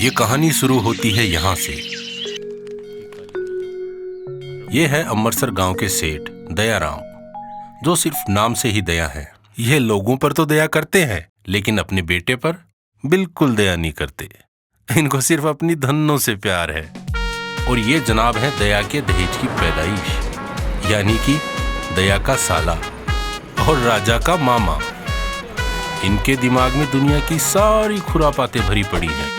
ये कहानी शुरू होती है यहाँ से। ये है अमृतसर गांव के सेठ दयाराम, जो सिर्फ नाम से ही दया है। ये लोगों पर तो दया करते हैं, लेकिन अपने बेटे पर बिल्कुल दया नहीं करते। इनको सिर्फ अपनी धनों से प्यार है। और ये जनाब है दया के दहेज की पैदाइश, यानी कि दया का साला और राजा का मामा। इनके दिमाग में दुनिया की सारी खुरापातें भरी पड़ी हैं,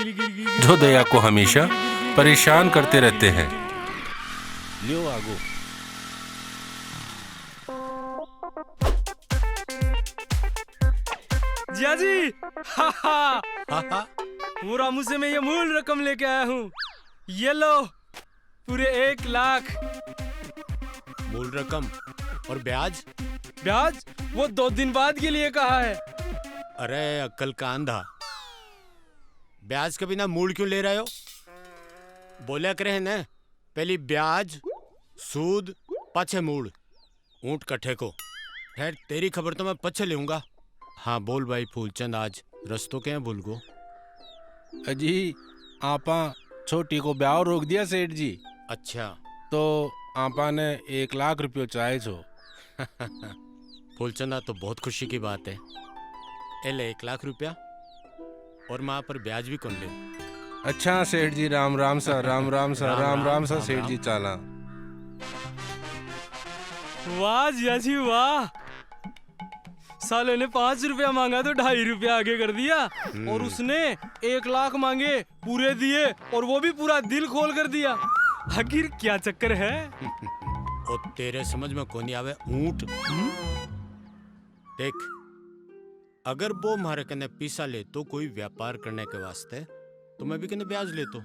जो दया को हमेशा परेशान करते रहते हैं। लियो आगो। जिया जी, वो रामू से मैं ये मूल रकम लेके आया हूँ। ये लो, पूरे 1 लाख। मूल रकम और ब्याज? ब्याज वो 2 दिन बाद के लिए कहा है। अरे अक्ल का अंधा, ब्याज के बिना मूल क्यों ले रहे हो? बोला करे न, पहली ब्याज, सूद, पछे मूल। ऊंट कट्ठे को। खैर तेरी खबर तो मैं पछे लूंगा। हाँ बोल भाई फूलचंद, आज रस्तों के भूल गो। अजी आपा छोटी को ब्याह रोक दिया सेठ जी। अच्छा तो आपा ने 1 लाख रुपये चाहे छो। फूलचंदा तो बहुत खुशी की बात है। एले 1 लाख रुपया और माँ पर ब्याज भी कौन ले। अच्छा सेठ जी, राम राम सा, राम राम सा, राम राम सा सेठ जी। चाला वाह जिया जी वाह, साले ने 5 रुपया मांगा तो 2.5 रुपया आगे कर दिया। और उसने 1 लाख मांगे, पूरे दिए, और वो भी पूरा दिल खोल कर दिया। आखिर क्या चक्कर है? और तेरे समझ में कौन आवे ऊंट। देख, अगर वो मारे कने पैसा ले तो कोई व्यापार करने के वास्ते, तो मैं भी कने ब्याज ले तो।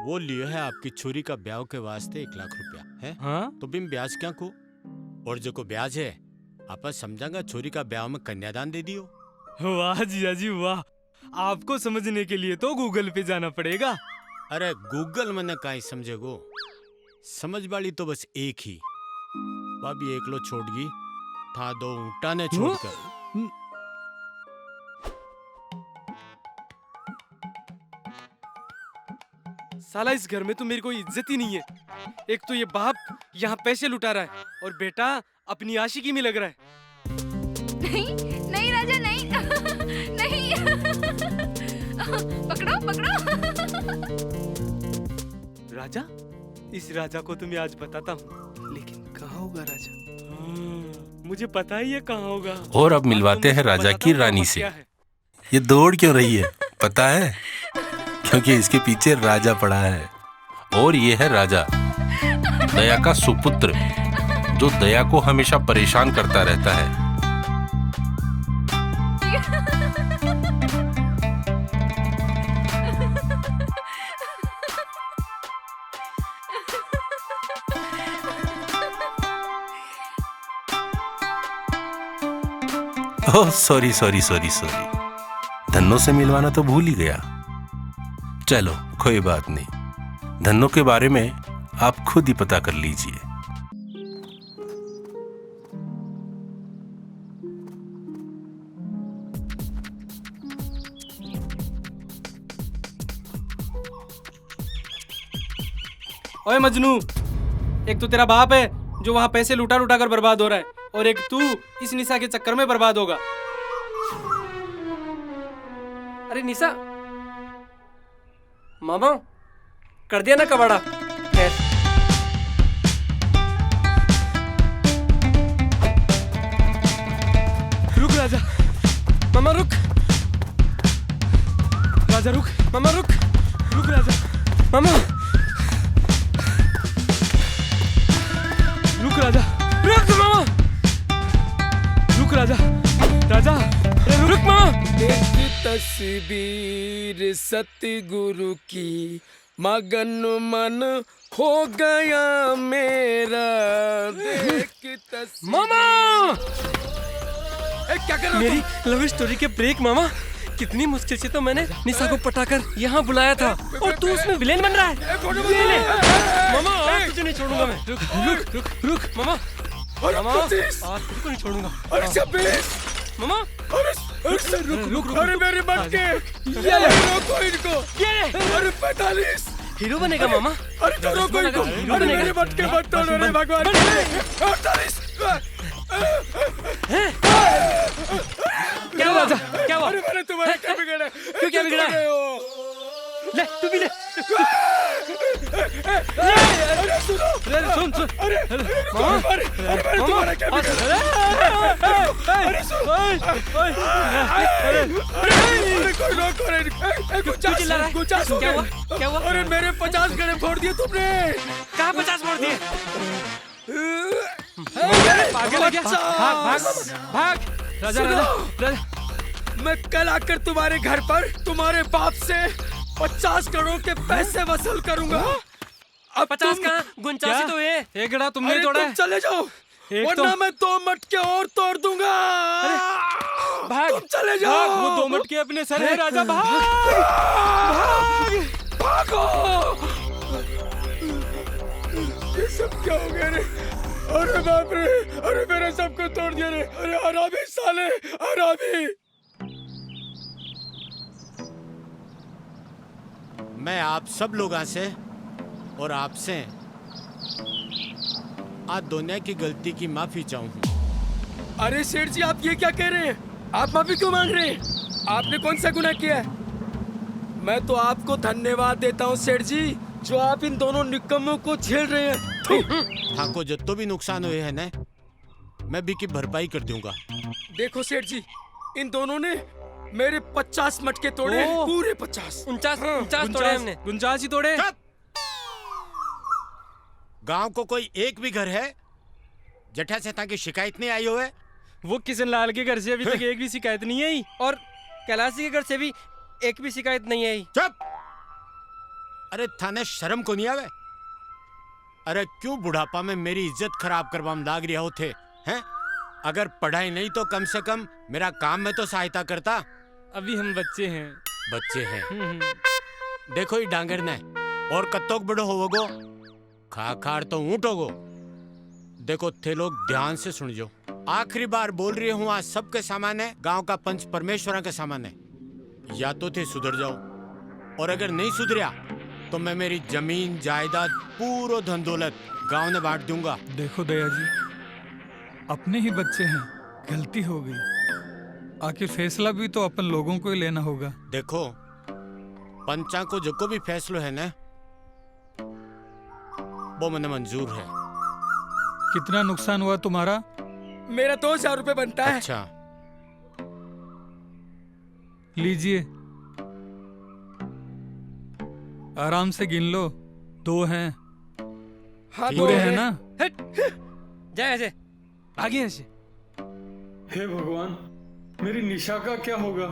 वो लिए है आपकी छोरी का ब्याह के वास्ते 1 लाख रुपया है। हाँ? तो बिन ब्याज क्या को? और जो को ब्याज है आप समझांगा छोरी का ब्याह में कन्यादान दे दियो। वाह जिया जी वाह, आपको समझने के लिए तो गूगल पे जाना पड़ेगा। अरे गूगल मैंने कहीं समझेगो, समझ वाली तो बस एक ही। भाभी एक लो छोड़ गई था, 2 ऊँटा ने छोड़कर। साला इस घर में तो मेरी कोई इज्जत ही नहीं है। एक तो ये बाप यहाँ पैसे लुटा रहा है, और बेटा अपनी आशिकी में लग रहा है। नहीं नहीं राजा, नहीं नहीं। पकड़ो पकड़ो। राजा? इस राजा को तो मैं आज बताता हूँ, लेकिन कहाँ होगा राजा? मुझे पता ही है कहाँ होगा। और अब मिलवाते हैं राजा की रानी से। ये दौड़ क्यों रही है पता है? क्योंकि इसके पीछे राजा पड़ा है। और ये है राजा, दया का सुपुत्र, जो दया को हमेशा परेशान करता रहता है। Oh sorry sorry sorry sorry, धन्नों से मिलवाना तो भूल ही गया। चलो कोई बात नहीं, धन्नों के बारे में आप खुद ही पता कर लीजिए। ओए मजनू, एक तो तेरा बाप है जो वहां पैसे लुटा लुटा कर बर्बाद हो रहा है, और एक तू इस निशा के चक्कर में बर्बाद होगा। अरे निशा, मामा कर दिया ना कबाड़ा। रुक राजा, मामा रुक। राजा रुक, मामा रुक। रुक राजा, मामा रुक। राजा रुक, मामा रुक। राजा राजा रुक मामा। एक तस्वीर सतगुरु की, मगन मन हो गया मेरा। मामा क्या कर रहा? मेरी लव स्टोरी के ब्रेक मामा। कितनी मुश्किल से तो मैंने निशा को पटाकर यहाँ बुलाया था, और तू उसमें विलेन बन रहा है। ये ले। मामा आज तुझे नहीं छोड़ूंगा मैं। रुक रुक रुक रुक मामा, मामा आज तुझको नहीं छोड़ूंगा। अरे 26 मामा अरे रुक अरे मेरे मटके, ये रोको इनको। अरे 45। हीरो बनेगा मामा। अरे तो रोको इनको। अरे मेरे मटके मत तोड़ो रे भगवान। 48। क्या हुआ? क्या हुआ? अरे मैंने तुम्हारे क्या बिगाड़ा? क्यों क्या बिगड़ा? ले तू भी ले। अरे सुनो। सुन सुन। अरे मामा, अरे मैंने तुम्हारा क्या बिगाड़ा? अरे सुनो। अरे कोई रोको रे। 50 क्या हुआ? क्या हुआ? अरे मेरे 50 गड़े फोड़ दिए तुमने। कहाँ 50 फोड़ दिए? पागल है क्या? भाग भाग भाग। राजा राजा राजा। मैं कल आकर तुम्हारे घर पर तुम्हारे बाप से 50 करोड़ के पैसे वसूल करूंगा। अब 50 कहाँ? 49 तो ये। एक गड़ा तुमने तोड़ा तुम है। चले जाओ, वरना मैं 2 मटके और तोड़ दूंगा। भाग। तुम चले जाओ। भाग, वो 2 मटके अपने सर है राजा। भाग भागो। ये सब क्या हो गया रे? अरे बाप रे, अरे मेरा सबको तोड़ दिया रे। अरे हरामी साले, हरामी। मैं आप सब लोगों से और आपसे आज दुनिया की गलती की माफी चाहूँ। अरे सेठ जी, आप ये क्या कह रहे हैं? आप माफी क्यों मांग रहे हैं? आपने कौन सा गुनाह किया है? मैं तो आपको धन्यवाद देता हूँ सेठ जी, जो आप इन दोनों निकम्मों को झेल रहे हैं। ठाकुर जितो भी नुकसान हुए हैं ना, मैं भी की भरपाई कर दूंगा। देखो सेठ जी, इन दोनों ने मेरे 50 मटके तोड़े, पूरे 50। 49 तोड़े हमने। 49 ही तोड़े। गांव को कोई एक भी घर है जठा से ताकि शिकायत नहीं आई हो है? वो किशन लाल के घर से अभी तक एक भी शिकायत नहीं आई, और कैलाशी के घर से भी एक भी शिकायत नहीं आई। चुप! अरे थाने शर्म को नहीं आवे? अरे क्यों बुढ़ापा में मेरी इज्जत खराब करवाम लाग रहा होते हैं? अगर पढ़ाई नहीं तो कम से कम मेरा काम में तो सहायता करता। अभी हम बच्चे हैं। बच्चे हैं। देखो ये डांगर ने और कत्तोक बड़ो होवोगो, खा खार तो ऊँट होगो। देखो थे लोग ध्यान से सुन जो, आखिरी बार बोल रही हूँ, आज सबके सामने गांव का पंच परमेश्वरा के सामने, या तो थे सुधर जाओ, और अगर नहीं सुधरिया तो मैं मेरी जमीन जायदाद पूरा धन दौलत गांव ने बांट दूंगा। देखो दया जी, अपने ही बच्चे हैं, गलती हो गई, आखिर फैसला भी तो अपन लोगों को ही लेना होगा। देखो पंचा को जो को भी फैसलो है ना, वो मैंने मंजूर है। कितना नुकसान हुआ तुम्हारा? मेरा 2000 रुपए बनता है। अच्छा लीजिए, आराम से गिन लो, 2 हैं। हाँ, पूरे दो हैं हैं। ना? जाए ऐसे, आगे ऐसे। हे भगवान, मेरी निशा का क्या होगा?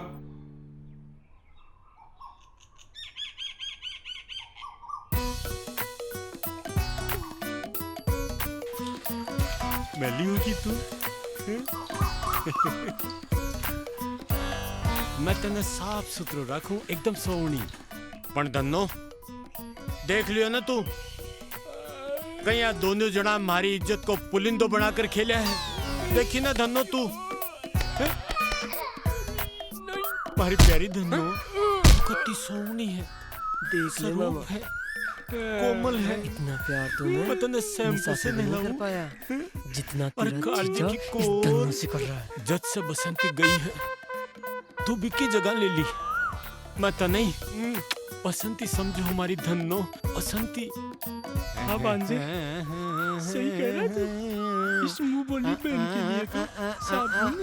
मैली होगी तू। मैं तेने साफ सुथरो रखूं, एकदम सोवनी। पण धन्नो देख लियो ना तू, कहीं आ दोनों जना हमारी इज्जत को पुलिंदो बनाकर खेला है। देखी ना धन्नो तू, हमारी प्यारी धन्नो कितनी सोवनी है, देख ले मामा, है, कोमल है। इतना प्यार तूने मैं तने शैम्पू से नहीं कर नहलाऊं, पाया जितना और तेरा काली जीजा की इस कोर। धन्नो से कर रहा है। जज से बसंती गई है, तू बिक्की जगह ले ली। मैं तो नहीं, बसंती समझो हमारी धन्नो, बसंती। हाँ भांजे, सही कह रहा तू। इस मुंह बोली पहन के लिए तो साबुन,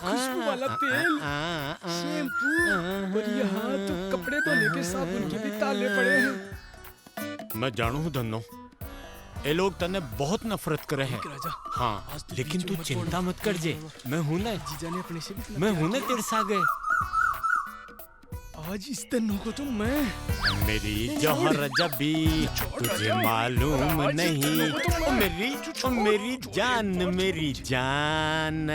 खुशबू वाला तेल, शैम्पू, और यहाँ तो कपड़े धोने के साबुन के भी ताले पड़े हैं। मैं जानू हूँ धन्नो, ये लोग तने बहुत नफरत करे हैं। राजा, हाँ, आज तो लेकिन बीचों तू मत चिंता छोड़ना। मत कर जे, मैं हूं ना, जीजा ने अपने से भी इतना मैं प्यार हूं ना किया। तेरे सागे। आज इस धन्नो को तो मैं मेरी जौहर जबी तुझे मालूम नहीं, ओ मेरी जान, मेरी जान।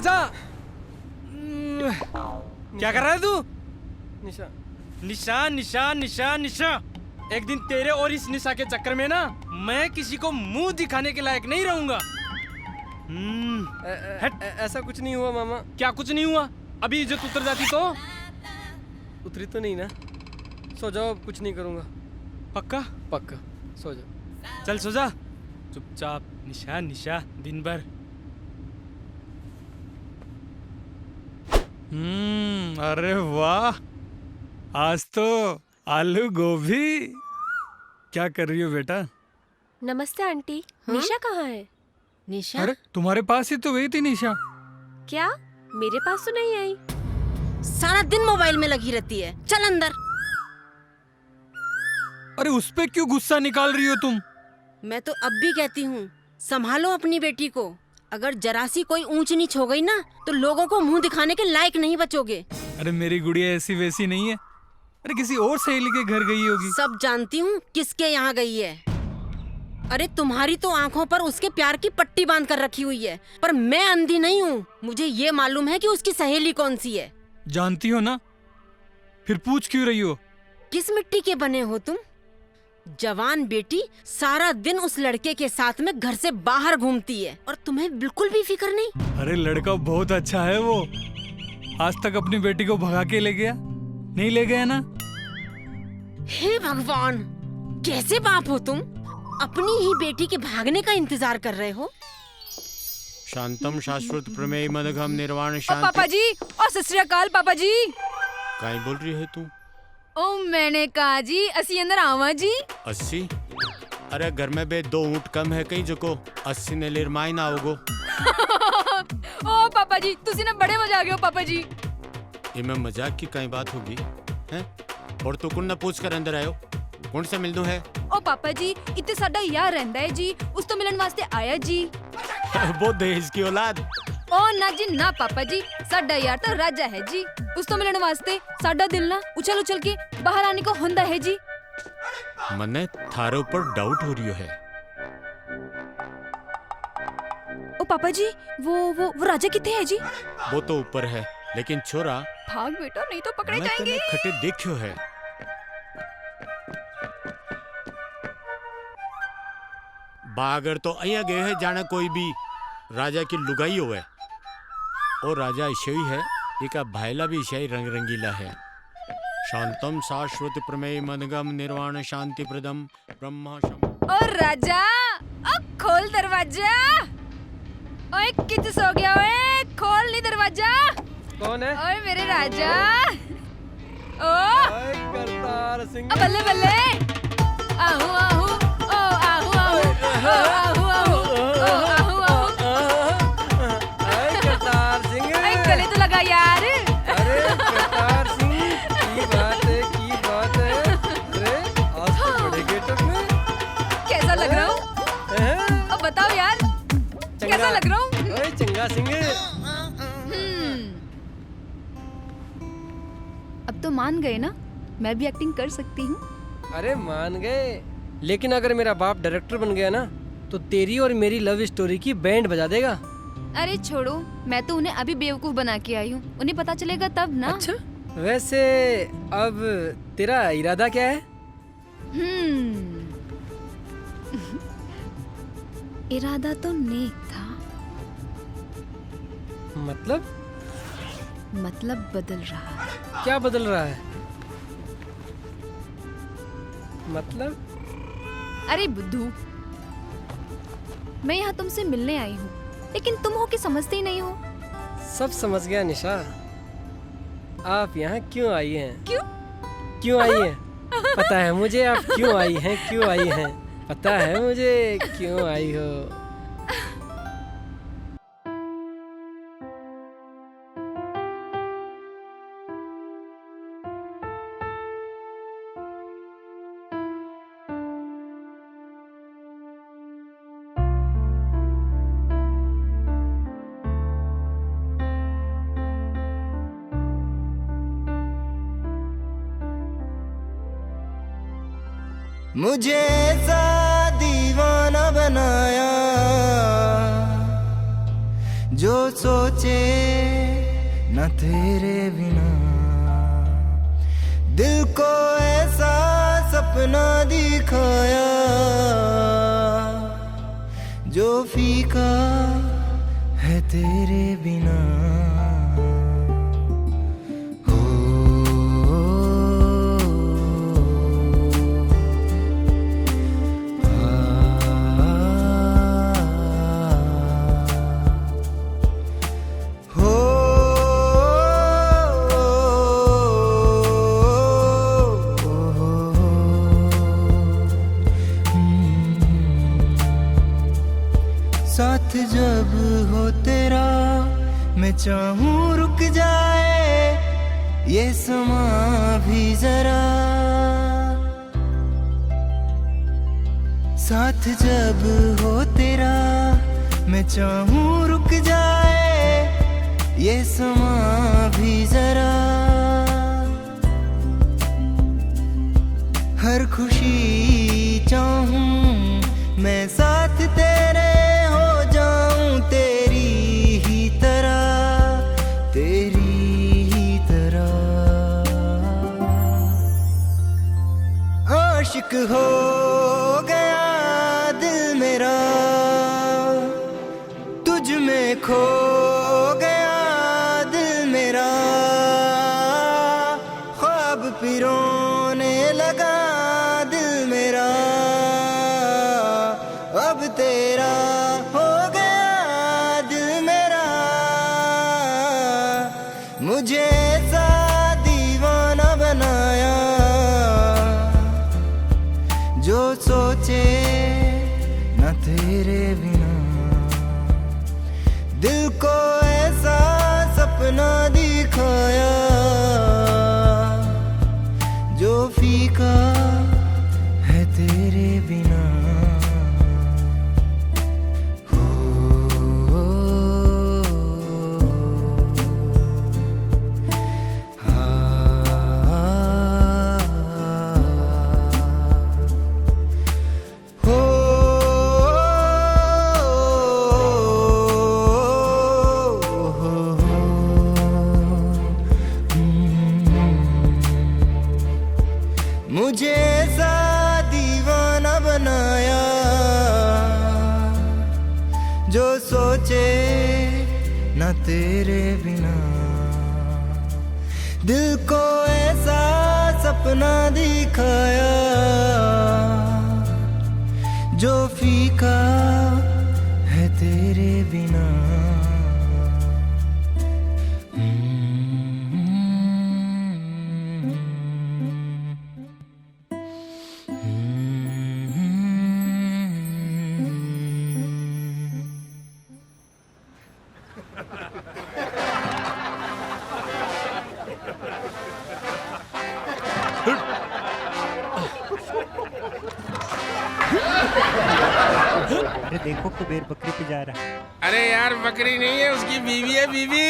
राजा क्या कर रहा है तू? निशा निशा निशा निशा निशा। एक दिन तेरे और इस निशा के चक्कर में ना मैं किसी को मुंह दिखाने के लायक नहीं रहूंगा। ऐसा कुछ नहीं हुआ मामा। क्या कुछ नहीं हुआ? अभी इज्जत उतर जाती तो? उतरी तो नहीं ना। सो जाओ, अब कुछ नहीं करूँगा। पक्का? पक्का, सो जाओ। चल सो जा चुपचाप। निशा निशा दिन भर। अरे वाह, आज तो आलू गोभी। क्या कर रही हो बेटा? नमस्ते आंटी। निशा कहाँ है? निशा अरे तुम्हारे पास ही तो गई थी निशा। क्या मेरे पास तो नहीं आई? सारा दिन मोबाइल में लगी रहती है। चल अंदर। अरे उस पे क्यों गुस्सा निकाल रही हो तुम? मैं तो अब भी कहती हूँ, संभालो अपनी बेटी को। अगर जरा सी कोई ऊंच नीच हो गई ना तो लोगों को मुंह दिखाने के लायक नहीं बचोगे। अरे मेरी गुड़िया ऐसी वैसी नहीं है। अरे किसी और सहेली के घर गई होगी। सब जानती हूँ किसके यहाँ गई है। अरे तुम्हारी तो आंखों पर उसके प्यार की पट्टी बांध कर रखी हुई है, पर मैं अंधी नहीं हूँ। मुझे ये मालूम है कि उसकी सहेली कौन सी है। जानती हो ना, फिर पूछ क्यों रही हो? किस मिट्टी के बने हो तुम? जवान बेटी सारा दिन उस लड़के के साथ में घर से बाहर घूमती है और तुम्हें बिल्कुल भी फिक्र नहीं। अरे लड़का बहुत अच्छा है वो। आज तक अपनी बेटी को भगा के ले गया? नहीं ले गया ना? हे भगवान, कैसे बाप हो तुम? अपनी ही बेटी के भागने का इंतजार कर रहे हो। शांतम शाश्वत प्रमेय मदघम निर्वाण पापा शांति। जी और सत श्री अकाल पापा जी। काई बोल रही है तू? ओ मैंने कहा जी असी अंदर आवा जी। 80? अरे घर में बे 2 ऊँट कम है कहीं जको 80 ने लिरमाई ना होगो। ओ पापा जी तुसी ना बड़े मजा आ गए हो पापा जी। इमें मजाक की कई बात होगी हैं? और तू कुन ना पूछ कर अंदर आयो? कौन से मिलदू है? ओ पापा जी इतने साडा यार रहंदा है जी, उस तो मिलन वास्ते आया जी। वो दहेज की औलाद। ओ ना जी ना पापा जी, साडा यार तो राजा है जी। उस तो मिलन वास्ते साडा दिल ना उछल उछल के बाहर आने को हुंदा है जी। मने थारे ऊपर डाउट हो रही है। ओ पापा जी वो राजा किथे है जी? वो तो ऊपर है, लेकिन छोरा भाग बेटा नहीं तो पकड़े मैं जाएंगे। तने खटे देखियो है। बागर तो अया गए है जाने कोई भी राजा की लुगाई होवे। और राजा ईशई है, एका भाईला भी ईशई रंग रंगीला है। शांतम शाश्वत प्रमेय मनगम निर्वाण शांति प्रदम ब्रह्मा शम। और राजा अब खोल दरवाजा। ओए कित सो गया? ओए खोल नहीं दरवाजा। कौन है? ओए मेरे राजा। ओ करतार सिंह। बल्ले बल्ले। आहू आहू ओ आहू आहू ओ आहू आहू ओ आहू आहू। करतार सिंह। ओए गले तो लगा यार। अरे करतार सिंह, की बात है, की बात है। अरे आज तो बड़े गेटअप में। कैसा लग रहा हूँ? अब बताओ यार कैसा लग रहा हूँ? ओए चंगा सिंह। अब तो मान गए ना, मैं भी एक्टिंग कर सकती हूँ। अरे मान गए, लेकिन अगर मेरा बाप डायरेक्टर बन गया ना तो तेरी और मेरी लव स्टोरी की बैंड बजा देगा। अरे छोड़ो, मैं तो उन्हें अभी बेवकूफ बना के आई हूँ, उन्हें पता चलेगा तब ना। अच्छा, वैसे अब तेरा इरादा क्या है? इरादा तो नेक था, मतलब बदल रहा है। क्या बदल रहा है? मतलब? अरे बुद्धू, मैं यहाँ तुमसे मिलने आई हूँ, लेकिन तुम हो कि समझते ही नहीं हो। सब समझ गया निशा। आप यहाँ क्यों आई हैं? क्यों आई हैं? पता है मुझे आप क्यों आई हैं, क्यों आई हैं। पता है मुझे क्यों आई हो। मुझे ऐसा दीवाना बनाया जो सोचे न तेरे बिना, दिल को ऐसा सपना दिखाया जो फीका है तेरे बिना। साथ जब हो तेरा मैं चाहूं रुक जाए ये समा भी जरा, साथ जब हो तेरा मैं चाहूं रुक जाए ये समा भी जरा। हर खुशी चाहूं मैं साथ तेरे हो जाऊं, तेरी ही तरह, तेरी ही तरह। आशिक हो गया दिल मेरा, तुझ में खो गया दिल मेरा। ख्वाब पिरोने लगा दिल मेरा, अब तेरा हो गया दिल मेरा। मुझे ऐसा दीवाना बनाया जो सोचे न तेरे बिना, दिल को ऐसा सपना दिखाया जो फीका है तेरे बिना। मुझे ऐसा दीवाना बनाया जो सोचे न तेरे बिना, दिल को ऐसा सपना दिखाया जो फीका है तेरे बिना। अरे देखो कुबेर बकरी पे जा रहा है। अरे यार बकरी नहीं है, उसकी बीवी है बीवी।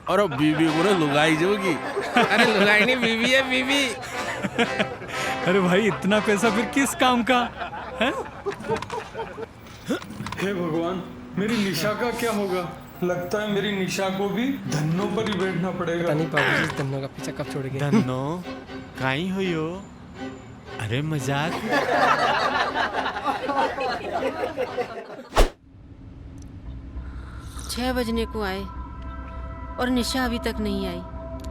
और अब बीवी को ना लुगाई जोगी। अरे लुगाई नहीं, बीवी है बीवी। अरे भाई इतना पैसा फिर किस काम का है? हे भगवान, मेरी निशा का क्या होगा? लगता है मेरी निशा को भी धन्नो पर ही बैठना पड़ेगा। नहीं बाबूजी, धन्नो का पीछा कब छोड़ गए? धन्नो काई हुई हो? अरे मजाक। 6 बजने को आए और निशा अभी तक नहीं आई।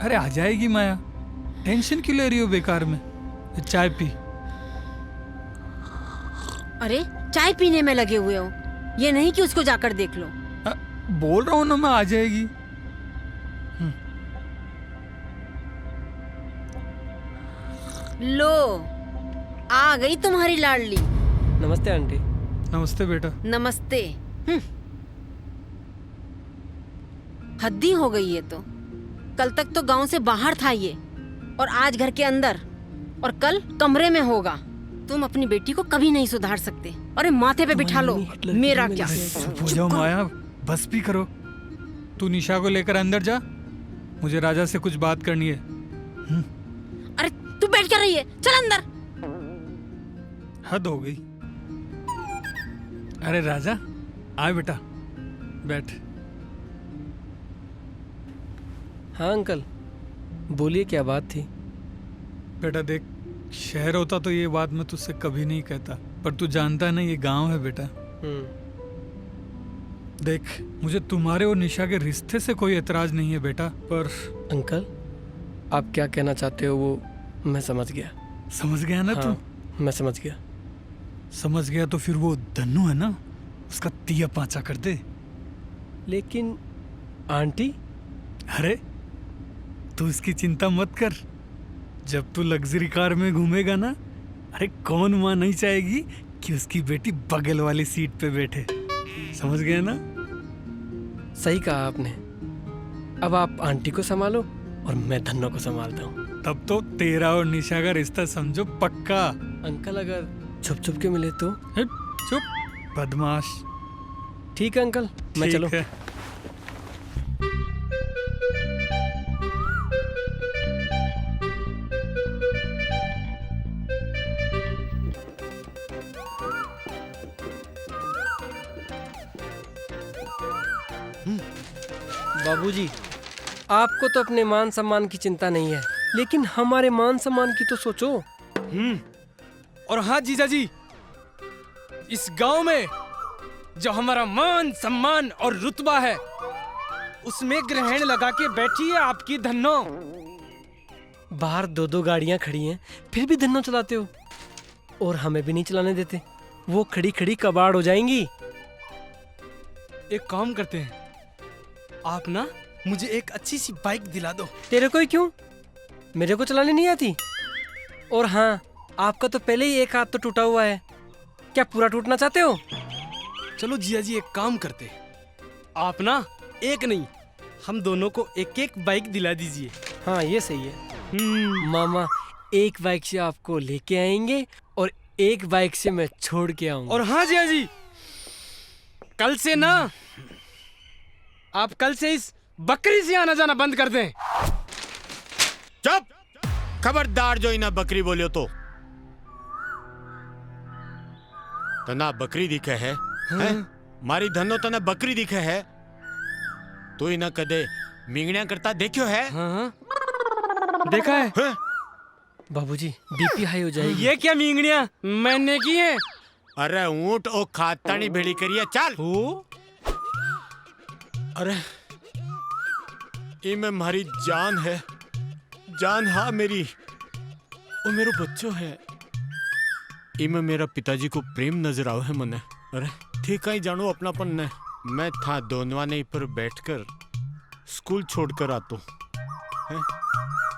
अरे आ जाएगी माया, टेंशन क्यों ले रही हो बेकार में? चाय पी। अरे चाय पीने में लगे हुए हो, ये नहीं कि उसको जाकर देख लो। बोल रहा हूँ ना मैं, आ जाएगी। लो आ गई तुम्हारी लाडली। नमस्ते आंटी। नमस्ते बेटा। नमस्ते। हद्दी हो गई है। तो कल तक तो गांव से बाहर था ये, और आज घर के अंदर, और कल कमरे में होगा। तुम अपनी बेटी को कभी नहीं सुधार सकते। अरे माथे पे बिठा लो, मेरा क्या। चुप हो जाओ माया, बस भी करो। तू निशा को लेकर अंदर जा, मुझे राजा से कुछ बात करनी है। अरे तू बैठ कर रही है, चल अंदर। हद हो गई। अरे राजा आए बेटा, बैठ। हाँ अंकल, बोलिए क्या बात थी? बेटा देख, शहर होता तो ये बात मैं तुझसे कभी नहीं कहता, पर तू जानता नहीं ये गांव है बेटा। देख, मुझे तुम्हारे और निशा के रिश्ते से कोई एतराज नहीं है बेटा, पर अंकल आप क्या कहना चाहते हो वो मैं समझ गया। समझ गया ना? हाँ, तू मैं समझ गया। समझ गया तो फिर वो धन्नू है ना, उसका तिया पांचा कर दे। लेकिन आंटी? अरे तू इसकी चिंता मत कर, जब तू लग्जरी कार में घूमेगा ना, अरे कौन माँ नहीं चाहेगी कि उसकी बेटी बगल वाली सीट पे बैठे। समझ गया ना? सही कहा आपने। अब आप आंटी को संभालो और मैं धन्नो को संभालता हूँ। तब तो तेरा और निशा का रिश्ता समझो पक्का। अंकल अगर छुप छुप के मिले तो? चुप बदमाश। ठीक है अंकल, मैं चलो। बाबूजी, आपको तो अपने मान सम्मान की चिंता नहीं है, लेकिन हमारे मान सम्मान की तो सोचो। और हाँ जीजा जी, इस गांव में जो हमारा मान सम्मान और रुतबा है, उसमें ग्रहण लगा के बैठी है आपकी धन्नो। बाहर 2-2 गाड़ियां खड़ी हैं, फिर भी धन्नो चलाते हो और हमें भी नहीं चलाने देते। वो खड़ी खड़ी कबाड़ हो जाएंगी। एक काम करते हैं, आप ना मुझे एक अच्छी सी बाइक दिला दो। तेरे को ही क्यों? मेरे को चलाने नहीं आती। और हाँ, आपका तो पहले ही एक हाथ तो टूटा हुआ है, क्या पूरा टूटना चाहते हो? चलो जिया जी, एक काम करते, आप ना एक नहीं, हम दोनों को एक एक बाइक दिला दीजिए। हाँ ये सही है। मामा एक बाइक से आपको लेके आएंगे और एक बाइक से मैं छोड़ के आऊंगा। और हाँ जिया जी, कल से ना आप कल से इस बकरी से आना जाना बंद कर दें। चुप! खबरदार जो इना बकरी बोलियो तो तना बकरी दिखे है, हैं? मारी धनो तना बकरी दिखे है। तू इना कदे मिंगणिया करता देखियो है? हाँ, देखा है। बाबूजी बीपी हाई हो जाएगी। ये क्या मिंगणिया मैंने की है? अरे ऊंट ओ खातानी भेड़ी करिए, चल। अरे इमे मारी जान है, जान हाँ मेरी, वो मेरो बच्चो है। इमे मेरा पिताजी को प्रेम नजर आओ है मने। अरे ठीक है, जानो अपनापन ने। मैं था दोनवाने पर बैठकर स्कूल छोड़कर आतो हैं?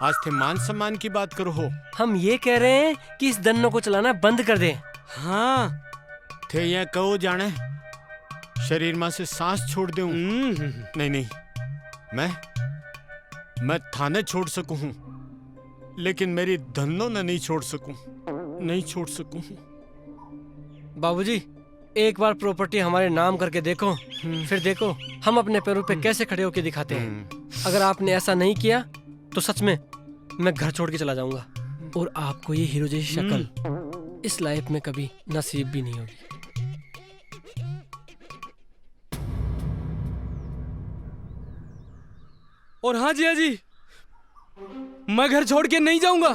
आज थे मान सम्मान की बात करो हो। हम ये कह रहे हैं कि इस दन्नो को चलाना बंद कर दे। हाँ थे ये कहो जाने शरीर में से सांस छोड़ दूं। नहीं नहीं, मैं थाने छोड़ सकूं हूं, लेकिन मेरी धन्नो ने नहीं छोड़ सकूं, नहीं छोड़ सकूं। बाबूजी एक बार प्रॉपर्टी हमारे नाम करके देखो, फिर देखो हम अपने पैरों पे कैसे खड़े होके दिखाते हैं। अगर आपने ऐसा नहीं किया तो सच में मैं घर छोड़ के चला जाऊंगा और आपको ये हीरो जैसी शक्ल इस लाइफ में कभी नसीब भी नहीं होगी। और हाँ जिया जी, मैं घर छोड़ के नहीं जाऊंगा।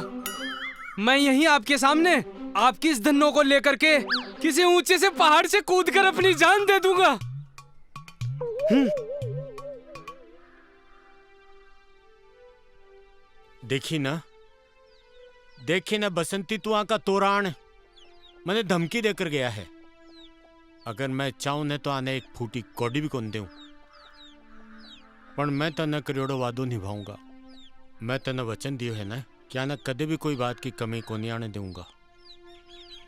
मैं यहीं आपके सामने आपकी इस धन्नो को लेकर के किसी ऊंचे से पहाड़ से कूदकर अपनी जान दे दूंगा। देखी ना बसंती, तू आका तोरान मैंने धमकी देकर गया है। अगर मैं चाहूं न तो आने एक फूटी कौड़ी भी कौन दूं, पर मैं तने करोड़ों वादो निभाऊंगा। मैं तने वचन दियो है ना, क्या ना कदे भी कोई बात की कमी को नहीं आने दूंगा।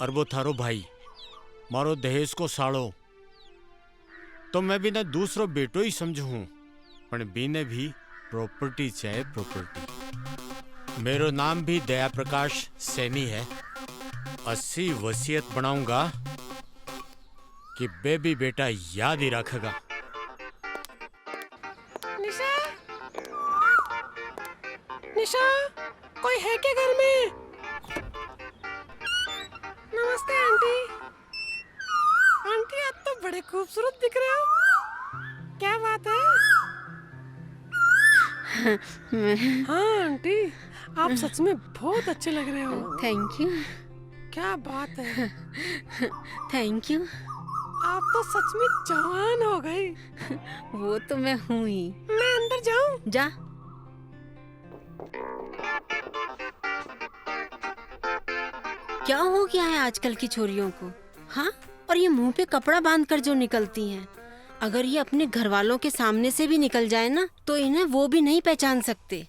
और वो थारो भाई मारो दहेज को साड़ो तो मैं भी ना दूसरो बेटो ही समझूं, पर बीने भी प्रॉपर्टी चाहे प्रॉपर्टी। मेरो नाम भी दया प्रकाश सैनी है। 80 वसीयत बनाऊंगा कि बेबी बेटा याद ही रखेगा। निशा, निशा, कोई है क्या घर में? नमस्ते आंटी। आंटी आप तो बड़े खूबसूरत दिख रहे हो, क्या बात है? हाँ आंटी, आप सच में बहुत अच्छे लग रहे हो। Thank you. क्या बात है। Thank you. आप तो सच में जवान हो गई। वो तो मैं हूँ ही। मैं अंदर जाऊँ? जा। क्या हो गया है आजकल की छोरियों को? हाँ, और ये मुंह पे कपड़ा बांधकर जो निकलती हैं, अगर ये अपने घर वालों के सामने से भी निकल जाए ना, तो इन्हें वो भी नहीं पहचान सकते।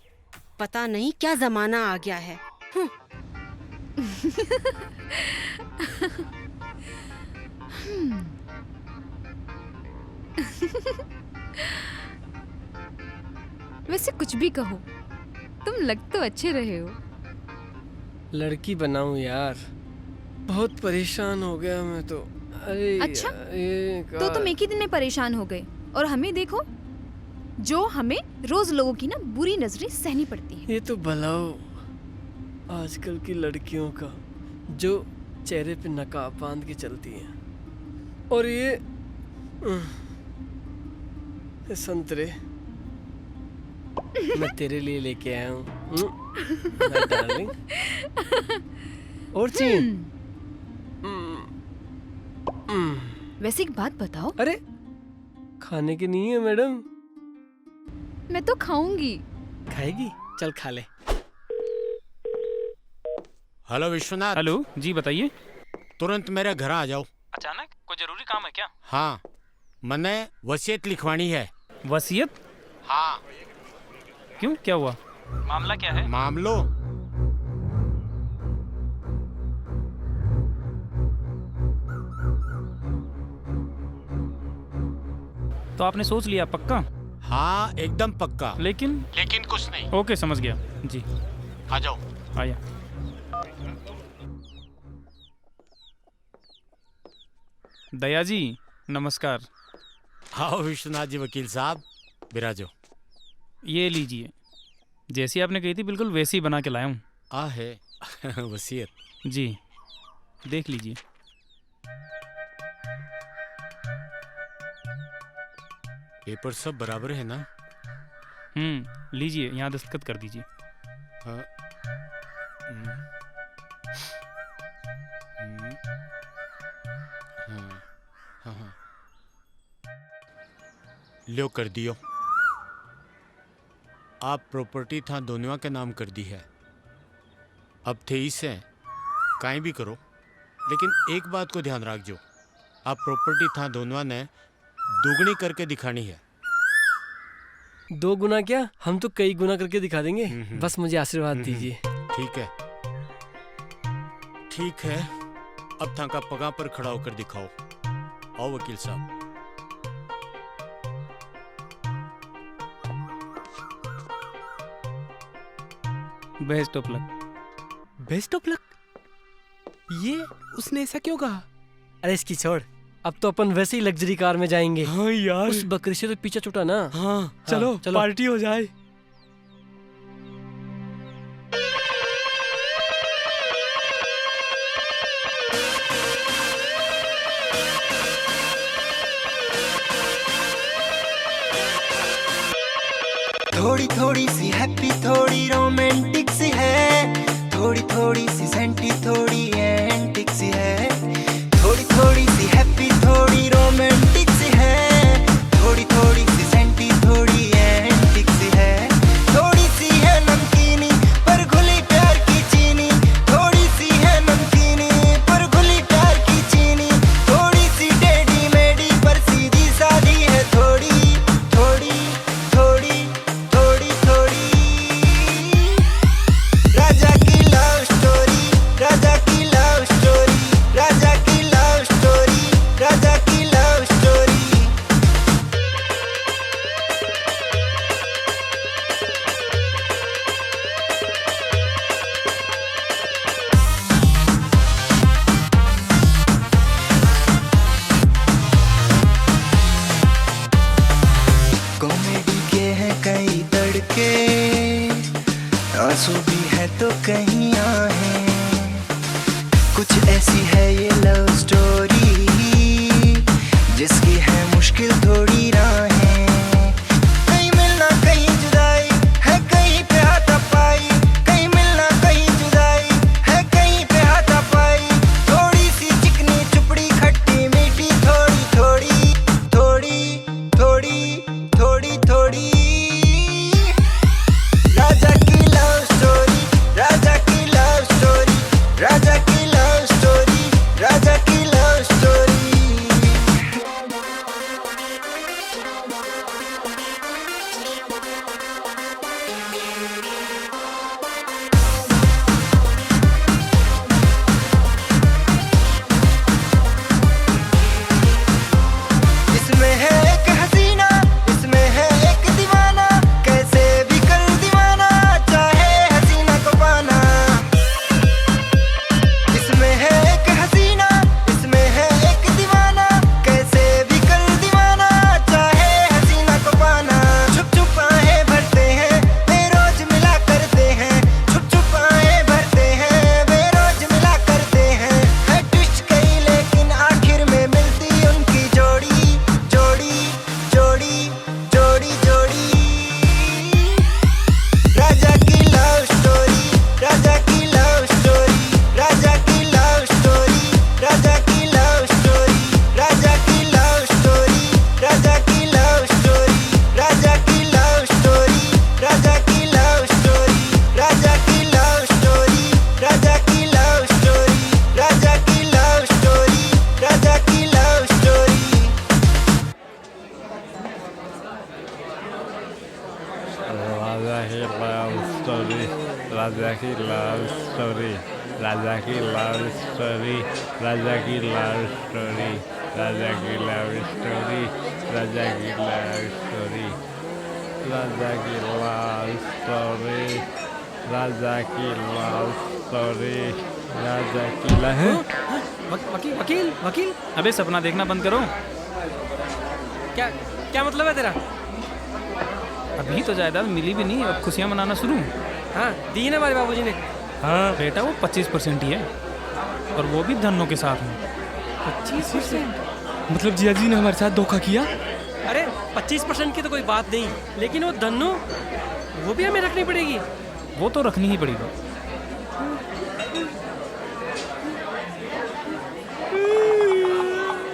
पता नहीं क्या जमाना आ गया है। वैसे कुछ भी कहो, तुम लग तो अच्छे रहे हो। लड़की बनाऊं यार, बहुत परेशान हो गया मैं तो। अरे अच्छा, तो तुम एक ही दिन में परेशान हो गए, और हमें देखो, जो हमें रोज लोगों की ना बुरी नजरें सहनी पड़ती हैं। ये तो भलाओ आजकल की लड़कियों का, जो चेहरे पे नकाब बांध के चलती हैं। और ये संतरे मैं तेरे लिए लेके आया हूँ डार्लिंग। और चीन। वैसे एक बात बताओ। अरे खाने के नहीं है मैडम। मैं तो खाऊंगी। खाएगी? चल खा ले। हेलो विश्वनाथ। हेलो जी, बताइए। तुरंत मेरे घर आ जाओ। अचानक? कोई जरूरी काम है क्या? हाँ, मैंने वसीयत लिखवानी है। वसीयत? हाँ। क्यों, क्या हुआ? मामला क्या है? मामलो तो आपने सोच लिया पक्का? हाँ, एकदम पक्का। लेकिन कुछ नहीं। ओके, समझ गया जी। आ जाओ। आया। दया जी नमस्कार। आओ विश्वनाथ जी वकील साहब, बिराजो। ये लीजिए, जैसी आपने कही थी बिल्कुल वैसी ही बना के लाया हूँ। आ है वसीयत। जी, देख लीजिए। पेपर सब बराबर है ना? लीजिए, यहाँ दस्तखत कर दीजिए। हाँ। हाँ। लो कर दियो। आप प्रॉपर्टी था दोनों के नाम कर दी है। अब थे इसे काई भी करो, लेकिन एक बात को ध्यान रखजो, आप प्रॉपर्टी था दोनों ने दोगुनी करके दिखानी है। 2 गुना क्या, हम तो कई गुना करके दिखा देंगे। बस मुझे आशीर्वाद दीजिए। ठीक है, ठीक है। अब था का पगा पर खड़ा होकर दिखाओ। आओ वकील साहब। Best of luck. Best of luck? ये उसने ऐसा क्यों कहा? अरे इसकी छोड़, अब तो अपन वैसे ही लग्जरी कार में जाएंगे। हाँ यार, उस बकरी से तो पीछा छूटा ना। हाँ, चलो पार्टी हो जाए। थोड़ी थोड़ी सी हैप्पी, थोड़ी रोमांटिक सी है, थोड़ी थोड़ी सी सेंटी, थोड़ी एंटिक सी है। थोड़ी थोड़ी सी हैप्पी, थोड़ी रोमांटिक सी है, थोड़ी थोड़ी सी सेंटी, थोड़ी एंटिक सी है। थोड़ी सी है नमकीनी पर घुली प्यार की चीनी, थोड़ी सी है नमकीनी पर घुली प्यार की चीनी। थोड़ी सी टेढ़ी मेढ़ी पर सीधी सादी है, थोड़ी थोड़ी थोड़ी थोड़ी थोड़ी। राजा की लव स्टोरी, राजा की लव स्टोरी, राजा की लव स्टोरी, राजा की लव स्टोरी। कॉमेडी के हैं कई तड़के, आंसू भी है तो कहीं आहें। कुछ ऐसी है ये लव स्टोरी, जिसकी है मुश्किल थोड़ी राहें। कहीं मिलना कहीं जुदाई लव स्टोरी, राजा की लव स्टोरी, राजा की लव स्टोरी, राजा की लव स्टोरी, राजा की लव स्टोरी, राजा की लव स्टोरी, राजा की लव स्टोरी, राजा की लव। वकील वकील वकील, अबे सपना देखना बंद करो। क्या क्या मतलब है तेरा? अभी तो जायदाद मिली भी नहीं और खुशियाँ मनाना शुरू। हाँ, दी है ना हमारे बाबूजी ने। हाँ बेटा, वो 25% ही है, और वो भी धनों के साथ में। 25%? मतलब जिया जी ने हमारे साथ धोखा किया? अरे 25% की तो कोई बात नहीं, लेकिन वो धन्नो, वो भी हमें रखनी पड़ेगी। वो तो रखनी ही पड़ेगी।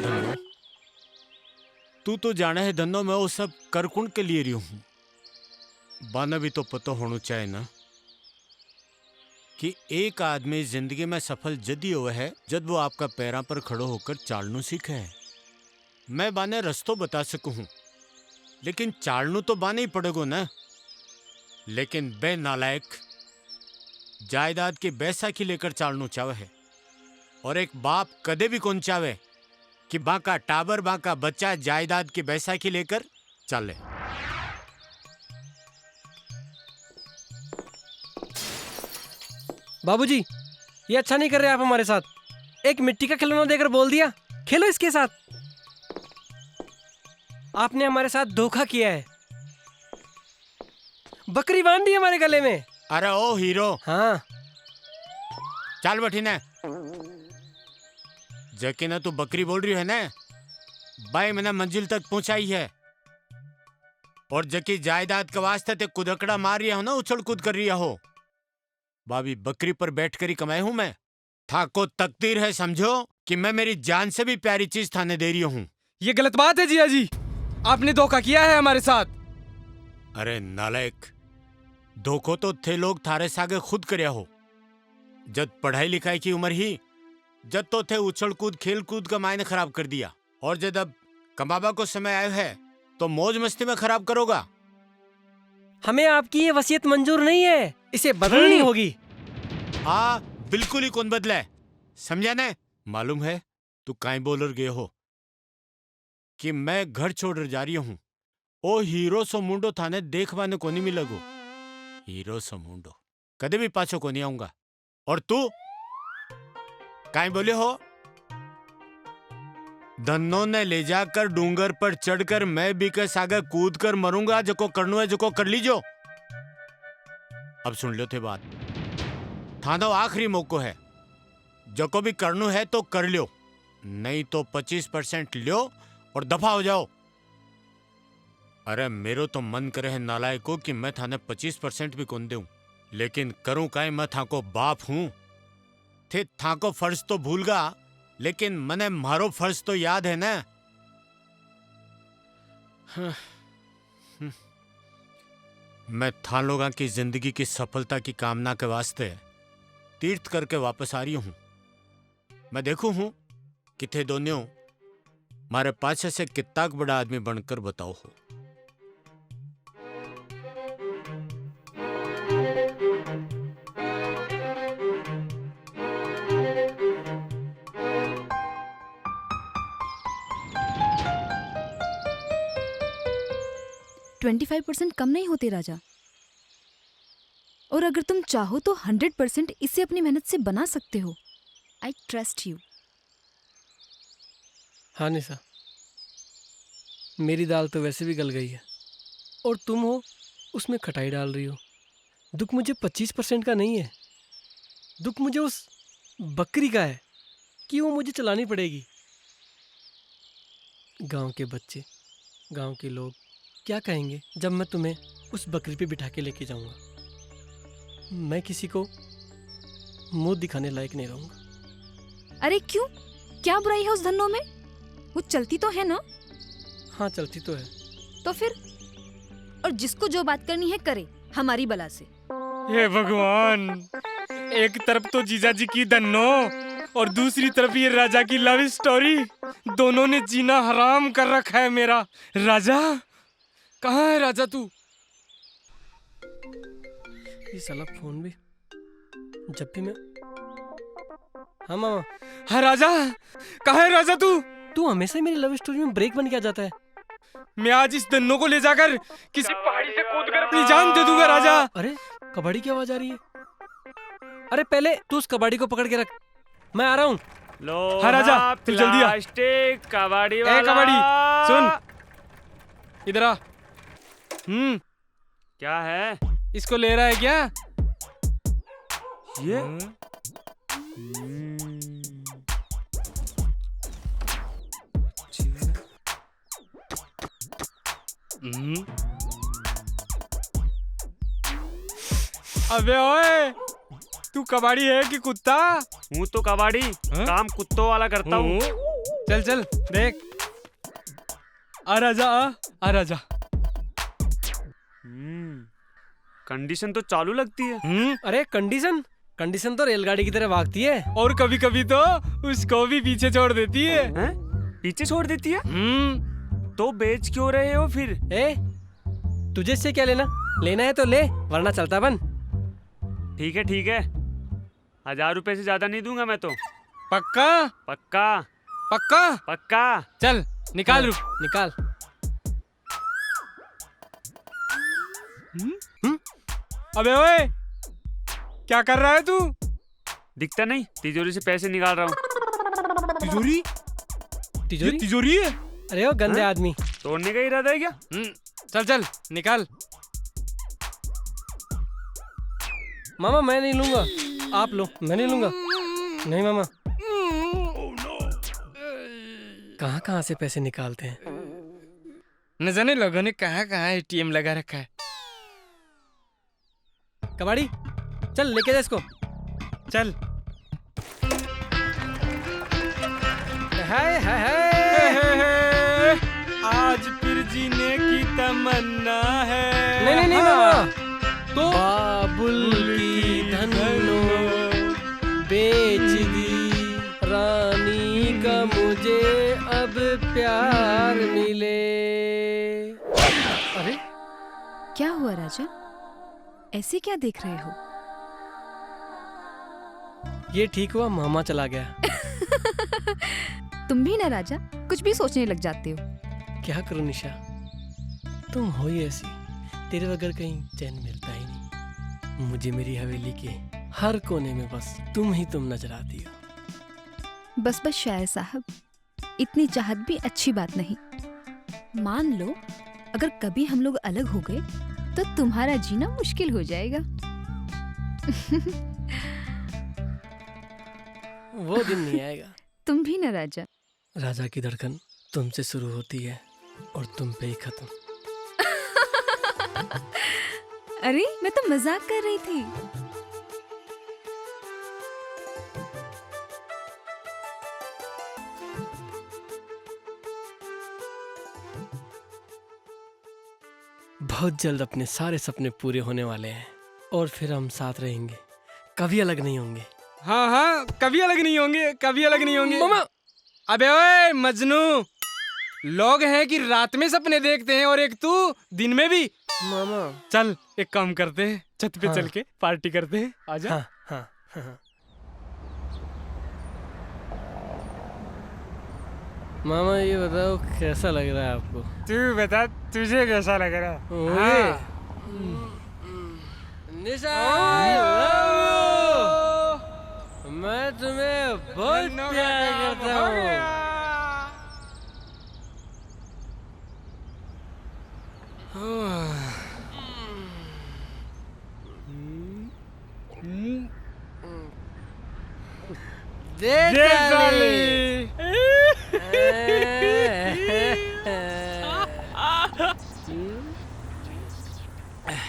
धन्नो, तू तो जाने है धन्नो, मैं वो सब करकुंड के लिए रही हूँ। बाना भी तो पता होना चाहिए ना कि एक आदमी जिंदगी में सफल जदी हुआ है जब वो आपका पैरों पर खड़ो होकर चालनू सीखे है। मैं बाने रस्तों बता सकूं, लेकिन चालनू तो बाने ही पड़ेगो ना। लेकिन बे नालायक जायदाद की बैसाखी लेकर चालनू चावे है, और एक बाप कदे भी कौन चावे कि बाका टाबर बाका बच्चा जायदाद की बैसाखी लेकर चले। बाबूजी, ये अच्छा नहीं कर रहे आप हमारे साथ। एक मिट्टी का खिलौना देकर बोल दिया खेलो इसके साथ। आपने हमारे साथ धोखा किया है। बकरी बांध दी हमारे गले में। अरे ओ हीरो, हाँ चल बैठी ना। जैके ना तू बकरी बोल रही है ना, भाई मैंने मंजिल तक पहुंचाई है, और जकी जायदाद के वास्ते ते कुदकड़ा मार रही हो ना, उछल कूद कर रही हो, भाभी बकरी पर बैठकर ही कमाए हूं मैं। थाको तकदीर है समझो कि मैं मेरी जान से भी प्यारी चीज थाने दे रही हूं। ये गलत बात है जिया जी, आपने धोखा किया है हमारे साथ। अरे नालायक, धोखो तो थे लोग थारे सागे खुद करया हो। जब पढ़ाई लिखाई की उम्र ही जब तो थे उछल कूद खेल कूद का मायने खराब कर दिया, और जब अब कमाबा को समय आया है तो मौज मस्ती में खराब करोगा। हमें आपकी ये वसीयत मंजूर नहीं है, इसे बदलनी होगी। हाँ बिल्कुल ही कौन बदला है, समझा ना। मालूम है तू काई बोलर गए हो कि मैं घर छोड़ जा रही हूं। ओ हीरो सो मुंडो थाने देखवाने को नहीं मिलेगो। हीरो सो मुंडो कदे भी पाछो को नहीं आऊंगा। और तू काई बोले हो? धन्नो ने ले जाकर डूंगर पर चढ़कर मैं भी के सागे कूद कर मरूंगा। जको करनो है जको कर लीजो। अब सुन लो थे बात, थानो आखिरी मौको है। जको भी करनो है तो कर लियो, नहीं तो 25% लियो और दफा हो जाओ। अरे मेरो तो मन करे है नालायको कि मैं थाने 25% भी कौन दूं, लेकिन करूं काई, मैं थाको बाप हूं। थे थाको फर्ज तो भूलगा, लेकिन मने मारो फर्ज तो याद है ना। मैं था लोगों की जिंदगी की सफलता की कामना के वास्ते तीर्थ करके वापस आ रही हूं। मैं देखू हूं कि थे दोनों मारे पाछे से कितना बड़ा आदमी बनकर बताओ हो। तो 25% कम नहीं होते राजा, और अगर तुम चाहो तो 100% इसे अपनी मेहनत से बना सकते हो। I trust you. हाँ निशा, मेरी दाल तो वैसे भी गल गई है, और तुम हो उसमें खटाई डाल रही हो। दुख मुझे 25% का नहीं है, दुख मुझे उस बकरी का है कि वो मुझे चलानी पड़ेगी। गांव के बच्चे, गांव के लोग क्या कहेंगे जब मैं तुम्हें उस बकरी पे बिठा के लेके जाऊंगा। मैं किसी को मुंह दिखाने लायक नहीं रहूंगा। अरे क्यों, क्या बुराई है उस धन्नो में? वो चलती तो है ना? हाँ चलती तो है। तो फिर, और जिसको जो बात करनी है करे, हमारी बला से। हे भगवान, एक तरफ तो जीजा जी की धन्नो और दूसरी तरफ ये राजा की लव स्टोरी, दोनों ने जीना हराम कर रखा है मेरा। राजा कहाँ है राजा तू? ये साला फोन भी जब भी मैं हाँ मामा। हाँ राजा, कहाँ है राजा तू? तू हमेशा ही मेरी लव स्टोरी में ब्रेक बन के आ जाता है। मैं आज इस धन्नो को ले जाकर किसी पहाड़ी से कूदकर अपनी जान दे दूंगा राजा। अरे कबाड़ी की आवाज आ रही है। अरे पहले तू उस कबाड़ी को पकड़ के रख, मैं आ रहा हूँ। लो हाँ राजा, तू जल्दी आ। प्लास्टिक कबाड़ी ए वाला। कबाड़ी सुन, इधर आ। क्या है? इसको ले रहा है क्या? ये अबे ओए, तू कबाड़ी है कि कुत्ता? हूँ तो कबाड़ी, काम कुत्तों वाला करता हूँ। चल चल देख। आ राजा, आ राजा। कंडीशन तो चालू लगती है। अरे कंडीशन तो रेलगाड़ी की तरह भागती है, और कभी कभी तो उसको भी पीछे छोड़ देती है। पीछे छोड़ देती है? तो बेच क्यों रहे हो फिर? तुझे इससे क्या लेना? लेना है तो ले, वरना चलता बन। ठीक है, 1000 रुपए से ज्यादा नहीं दूंगा मैं तो। पक्का? पक्का पक्का पक्का। चल निकाल, रुक निकाल। अबे ओए, क्या कर रहा है तू? दिखता नहीं, तिजोरी से पैसे निकाल रहा हूँ। तिजोरी? तिजोरी? ये तिजोरी है? अरे वो गंदे आदमी, तोड़ने का इरादा है क्या? चल चल निकाल। मामा मैं नहीं लूंगा, आप लो। मैं नहीं लूंगा। नहीं मामा। कहाँ से पैसे निकालते हैं? न जाने लोगों ने कहाँ एटीएम लगा रखा है। कबाड़ी चल लेके जा इसको। चल। हाय हाय हाय, आज फिर जीने की तमन्ना है। नहीं मामा, तो बाबुल की धन्नो बेच दी रानी का मुझे अब प्यार मिले। अरे क्या हुआ राजा, ऐसे क्या देख रहे हो? ये ठीक हुआ मामा चला गया। तुम भी ना राजा, कुछ भी सोचने लग जाते हो। क्या करूं निशा, तुम हो ही ऐसी, तेरे बगैर कहीं चैन मिलता ही नहीं। मुझे मेरी हवेली के हर कोने में बस तुम ही तुम नजर आती हो। बस शायर साहब, इतनी चाहत भी अच्छी बात नहीं। मान लो अगर कभी हम लोग अलग हो गए तो तुम्हारा जीना मुश्किल हो जाएगा। वो दिन नहीं आएगा। तुम भी ना राजा। राजा की धड़कन तुमसे शुरू होती है और तुम पे ही खत्म। अरे मैं तो मजाक कर रही थी। बहुत जल्द अपने सारे सपने पूरे होने वाले हैं और फिर हम साथ रहेंगे, कभी अलग नहीं होंगे। हाँ, कभी अलग नहीं होंगे, कभी अलग नहीं होंगे। मामा! अबे ओए मजनू, लोग हैं कि रात में सपने देखते हैं और एक तू दिन में भी। मामा चल एक काम करते हैं, छत पे चल के पार्टी करते हैं। आजा। हाँ। मामा ये बताओ कैसा लग रहा है आपको? तू बता, तुझे कैसा लग रहा है? हाँ। निशा, मैं तुम्हें बहुत प्यार करता हूँ।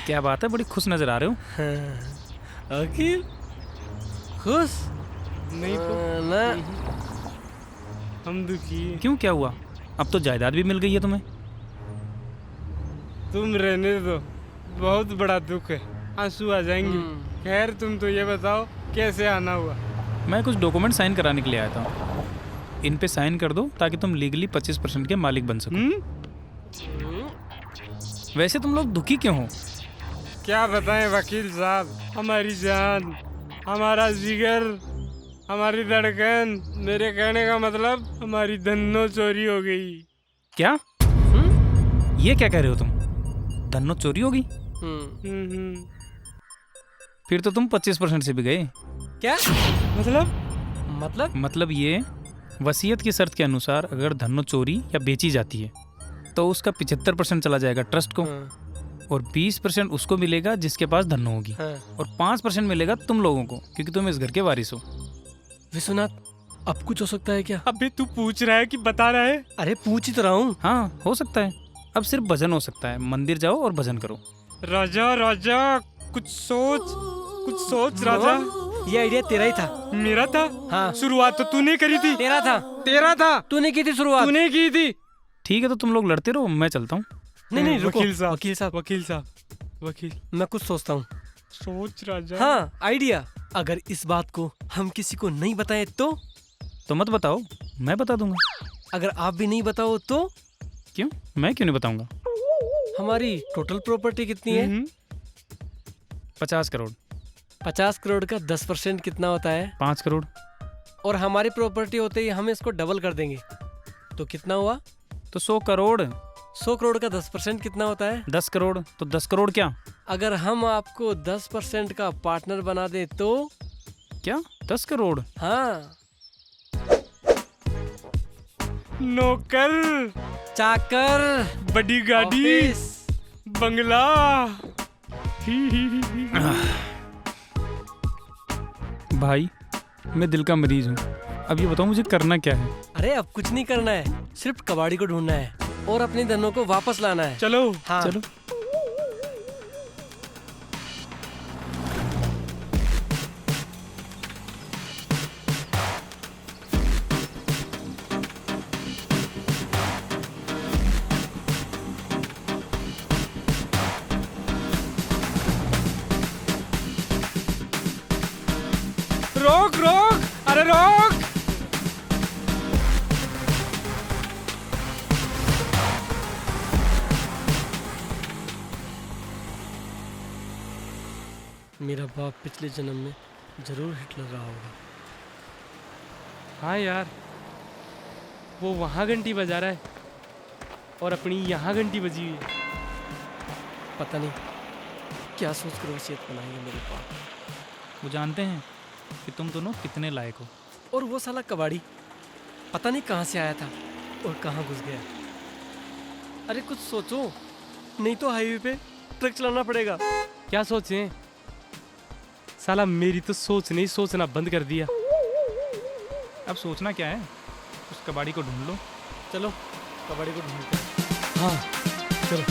क्या बात है, बड़ी खुश नजर आ रहे हो। अखिल खुश नहीं तो ना, हम दुखी। क्यों, क्या हुआ? अब तो जायदाद भी मिल गई है तुम्हें। तुम रहने दो, बहुत बड़ा दुख है, आंसू आ जाएंगे। खैर तुम तो ये बताओ कैसे आना हुआ? मैं कुछ डॉक्यूमेंट साइन कराने के लिए आया था। इन पे साइन कर दो ताकि तुम लीगली 25% के मालिक बन सको। वैसे तुम लोग दुखी क्यों हो? क्या बताएं वकील साहब, हमारी जान हमारा जिगर, हमारी धड़कन, मेरे कहने का मतलब हमारी धन्नो चोरी हो गई। क्या? ये क्या कह रहे हो तुम? धन्नो चोरी होगी? फिर तो तुम 25% से भी गए। क्या मतलब ये वसीयत की शर्त के अनुसार अगर धन्नो चोरी या बेची जाती है तो उसका 75% चला जाएगा ट्रस्ट को, और 20% उसको मिलेगा जिसके पास धन्नो होगी, और 5% मिलेगा तुम लोगों को क्योंकि तुम इस घर के वारिस हो। विश्वनाथ, अब कुछ हो सकता है क्या? अबे तू पूछ रहा है कि बता रहा है? अरे पूछ ही तो रहा हूँ। हाँ, हो सकता है। अब सिर्फ भजन हो सकता है। मंदिर जाओ और भजन करो। राजा राजा कुछ सोच राजा। ये आइडिया तेरा ही था। मेरा था? हाँ। शुरुआत तो तूने करी थी। तेरा था। तूने की थी शुरुआत। तूने की थी। ठीक है, तो तुम लोग लड़ते रहो, मैं चलता हूँ। नहीं रुको। वकील साहब, मैं कुछ सोचता हूँ। सोच राजा। हाँ, आइडिया। अगर इस बात को हम किसी को नहीं बताएं तो मत बताओ, मैं बता दूंगा। अगर आप भी नहीं बताओ तो? क्यों? मैं क्यों नहीं बताऊंगा? हमारी टोटल प्रॉपर्टी कितनी है? 50 करोड़। 50 करोड़ का 10% कितना होता है? 5 करोड़। और हमारी प्रॉपर्टी होते ही हम इसको डबल कर देंगे तो कितना हुआ? तो 100 करोड़। 100 करोड़ का 10% कितना होता है? 10 करोड़। तो 10 करोड़ क्या? अगर हम आपको 10% का पार्टनर बना दे तो? क्या? 10 करोड़? हाँ। नौकर, चाकर, बड़ी गाड़ी, बंगला। भाई, मैं दिल का मरीज हूँ। अब ये बताओ मुझे करना क्या है? अरे अब कुछ नहीं करना है, सिर्फ कबाड़ी को ढूंढना है और अपने धनों को वापस लाना है। चलो। हाँ। चलो। रोक, अरे रोक। मेरा बाप पिछले जन्म में जरूर हिटलर रहा होगा। हाँ यार, वो वहाँ घंटी बजा रहा है और अपनी यहाँ घंटी बजी हुई है। पता नहीं क्या सोच कर वसीयत बनाई है मेरे पाप। वो जानते हैं कि तुम दोनों कितने लायक हो। और वो साला कबाड़ी पता नहीं कहाँ से आया था और कहाँ घुस गया। अरे कुछ सोचो, नहीं तो हाईवे पे ट्रक चलाना पड़ेगा। क्या सोचें? साला मेरी तो सोच नहीं सोचना बंद कर दिया। अब सोचना क्या है? उस कबाड़ी को ढूंढ लो। चलो कबाड़ी को ढूंढते हैं। हाँ चलो।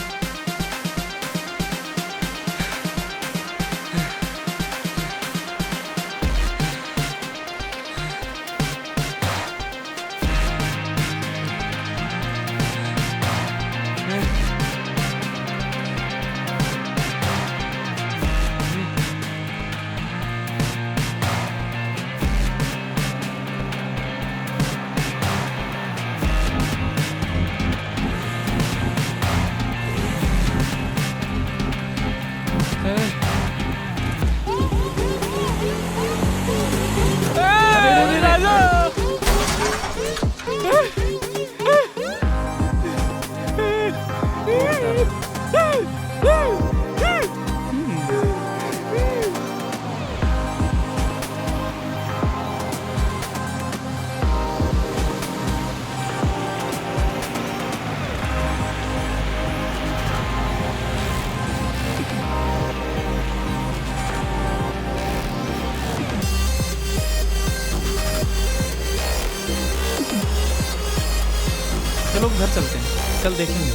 चलो घर चलते हैं, कल देखेंगे।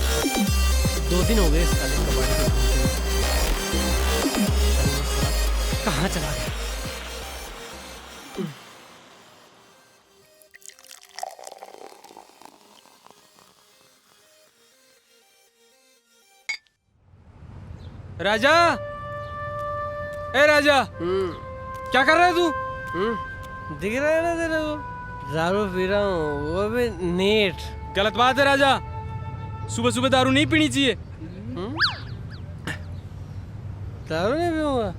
2 दिन हो गए इस साले कबाड़ी को ढूंढते हुए। कहाँ चला गया? राजा, ए राजा, क्या कर रहा है तू? दिख रहा है ना तेरे को? दारू पी रहा हूँ, वो भी नेट। गलत बात है राजा, सुबह सुबह दारू नहीं पीनी चाहिए। दारू नहीं पीऊंगा?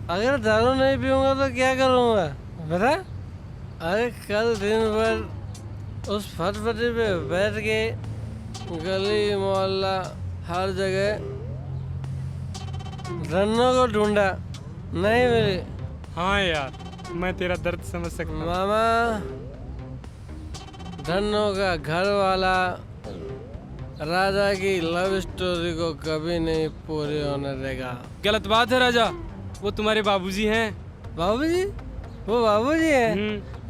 अगर दारू नहीं पीऊंगा तो क्या करूंगा बता? अरे कल दिन भर उस फटफटी पे बैठ के गली मोहल्ला हर जगह धन्नो को ढूंढा, नहीं मिली। हाँ यार, मैं तेरा दर्द समझ सकता हूँ। मामा, धन्नो का घर वाला राजा की लव स्टोरी को कभी नहीं पूरी होने देगा। गलत बात है राजा, वो तुम्हारे बाबूजी हैं। बाबूजी? वो बाबूजी हैं?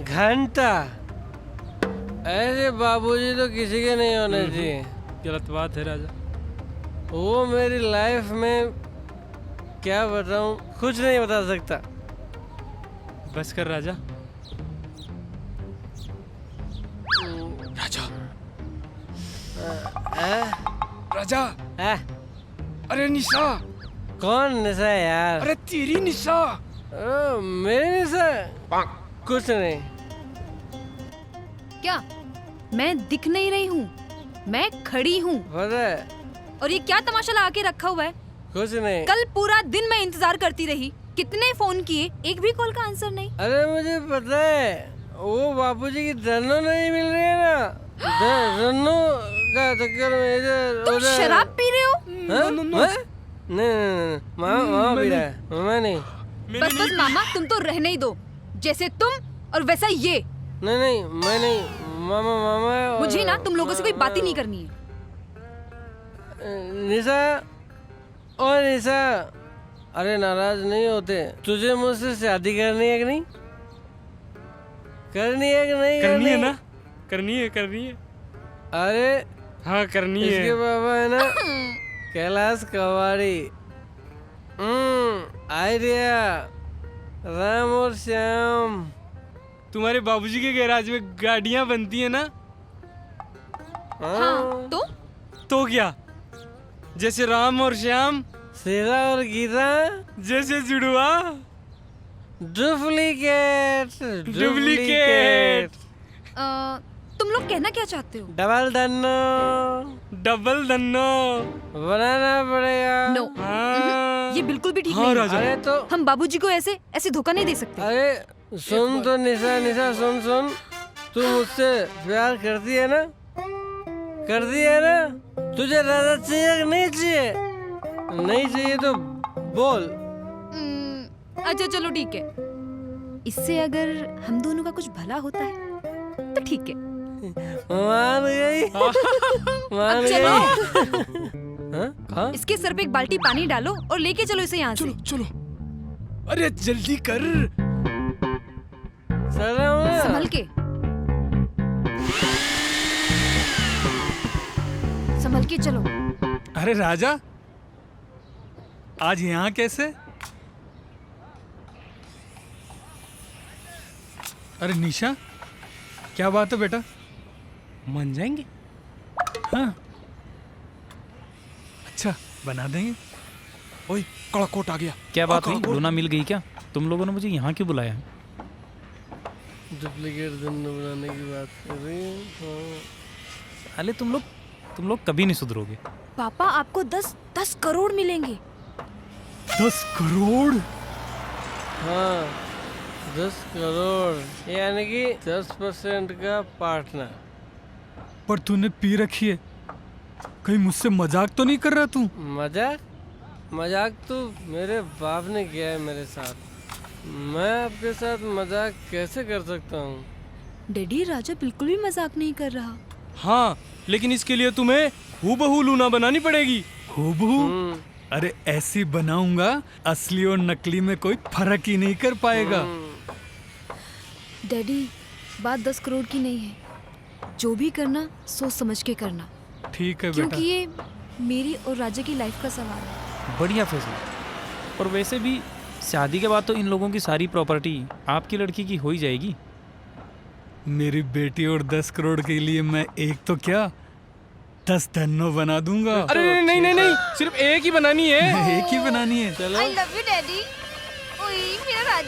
घंटा, ऐसे बाबूजी तो किसी के नहीं होने चाहिए। गलत बात है राजा। वो मेरी लाइफ में क्या बताऊं, कुछ नहीं बता सकता। बस कर राजा। राजा, राजा, अरे निशा। कौन निशा यार? अरे तेरी निशा। मेरी निशा? कुछ नहीं। क्या मैं दिख नहीं रही हूँ? मैं खड़ी हूँ। और ये क्या तमाशा लगा के रखा हुआ है? कुछ नहीं। कल पूरा दिन मैं इंतजार करती रही, कितने फोन किए, एक भी कॉल का आंसर नहीं। अरे मुझे पता है, वो बापूजी की धन्नो नहीं मिल रही है ना, धन्नो का चक्कर में इधर तुम शराब पी रहे हो? नहीं, मामा पी रहा है, मैं नहीं। बस मामा, तुम तो रहने ही दो, जैसे तुम और वैसा ये। नहीं, मैं नहीं, मामा। मुझे ना तुम लोगों से कोई बात ही नहीं करनी है। निशा, ओ निशा, अरे नाराज नहीं होते, तुझे मुझसे शादी करनी है कि नहीं? करनी है कि नहीं? करनी है ना? करनी है। अरे हाँ, करनी है। इसके पापा है ना कैलाश कवाड़ी, आइडिया, राम और श्याम। तुम्हारे बाबूजी के गैराज में गाड़ियाँ बनती है ना? हाँ, तो क्या? जैसे राम और श्याम, सीता और गीता, जैसे जुड़वा। डुप्लीकेट। तुम लोग कहना क्या चाहते हो? डबल धन्नो बनाना पड़ेगा। नो, ये बिल्कुल भी ठीक नहीं है। अरे तो हम बाबूजी को ऐसे धोखा नहीं दे सकते। अरे सुन तो निशा, सुन, तू मुझसे प्यार करती है ना? तुझे राजा चाहिए कि नहीं चाहिए? नहीं चाहिए तो बोल। अच्छा चलो ठीक है, इससे अगर हम दोनों का कुछ भला होता है तो ठीक है। मान गई। अब चलो। इसके सर पे एक बाल्टी पानी डालो और लेके चलो इसे यहाँ से। चलो। अरे जल्दी कर। संभल के चलो। अरे राजा, आज यहाँ कैसे? अरे निशा, क्या बात है बेटा? मान जाएंगे? हाँ, अच्छा बना देंगे। ओए, कड़ा कोट आ गया। क्या बात हुई? लूना मिल गई क्या? तुम लोगों ने मुझे यहाँ क्यों बुलाया है? डुप्लीकेट धन्नो बनाने की बात कर रही हूँ। अरे तुम लोग कभी नहीं सुधरोगे। पापा, आपको 10 करोड़ मिलेंगे। 10 करोड़? हाँ, 10 करोड़, यानी कि 10% का पार्टनर। पर तूने पी रखी है, कहीं मुझसे मजाक तो नहीं कर रहा तू? मजाक तो मेरे बाप ने किया है मेरे साथ, मैं आपके साथ मजाक कैसे कर सकता हूँ? डैडी, राजा बिल्कुल भी मजाक नहीं कर रहा। हाँ, लेकिन इसके लिए तुम्हें हूबहू लूना बनानी पड़ेगी। हूबहू? अरे ऐसी बनाऊंगा, असली और नकली में कोई फर्क ही नहीं कर पाएगा। डैडी, बात 10 करोड़ की नहीं है, जो भी करना सोच समझ के करना। ठीक है बेटा, क्योंकि ये मेरी और राजा की लाइफ का सवाल है। बढ़िया फैसला। और वैसे भी शादी के बाद तो इन लोगों की सारी प्रॉपर्टी आपकी लड़की की हो ही जाएगी। मेरी बेटी और 10 करोड़ के लिए मैं एक तो क्या 10 धन्नो बना दूंगा। अरे नहीं, सिर्फ एक ही बनानी है। एक ही बनानी है। चलो। I love you, daddy. ओए मेरा राजा।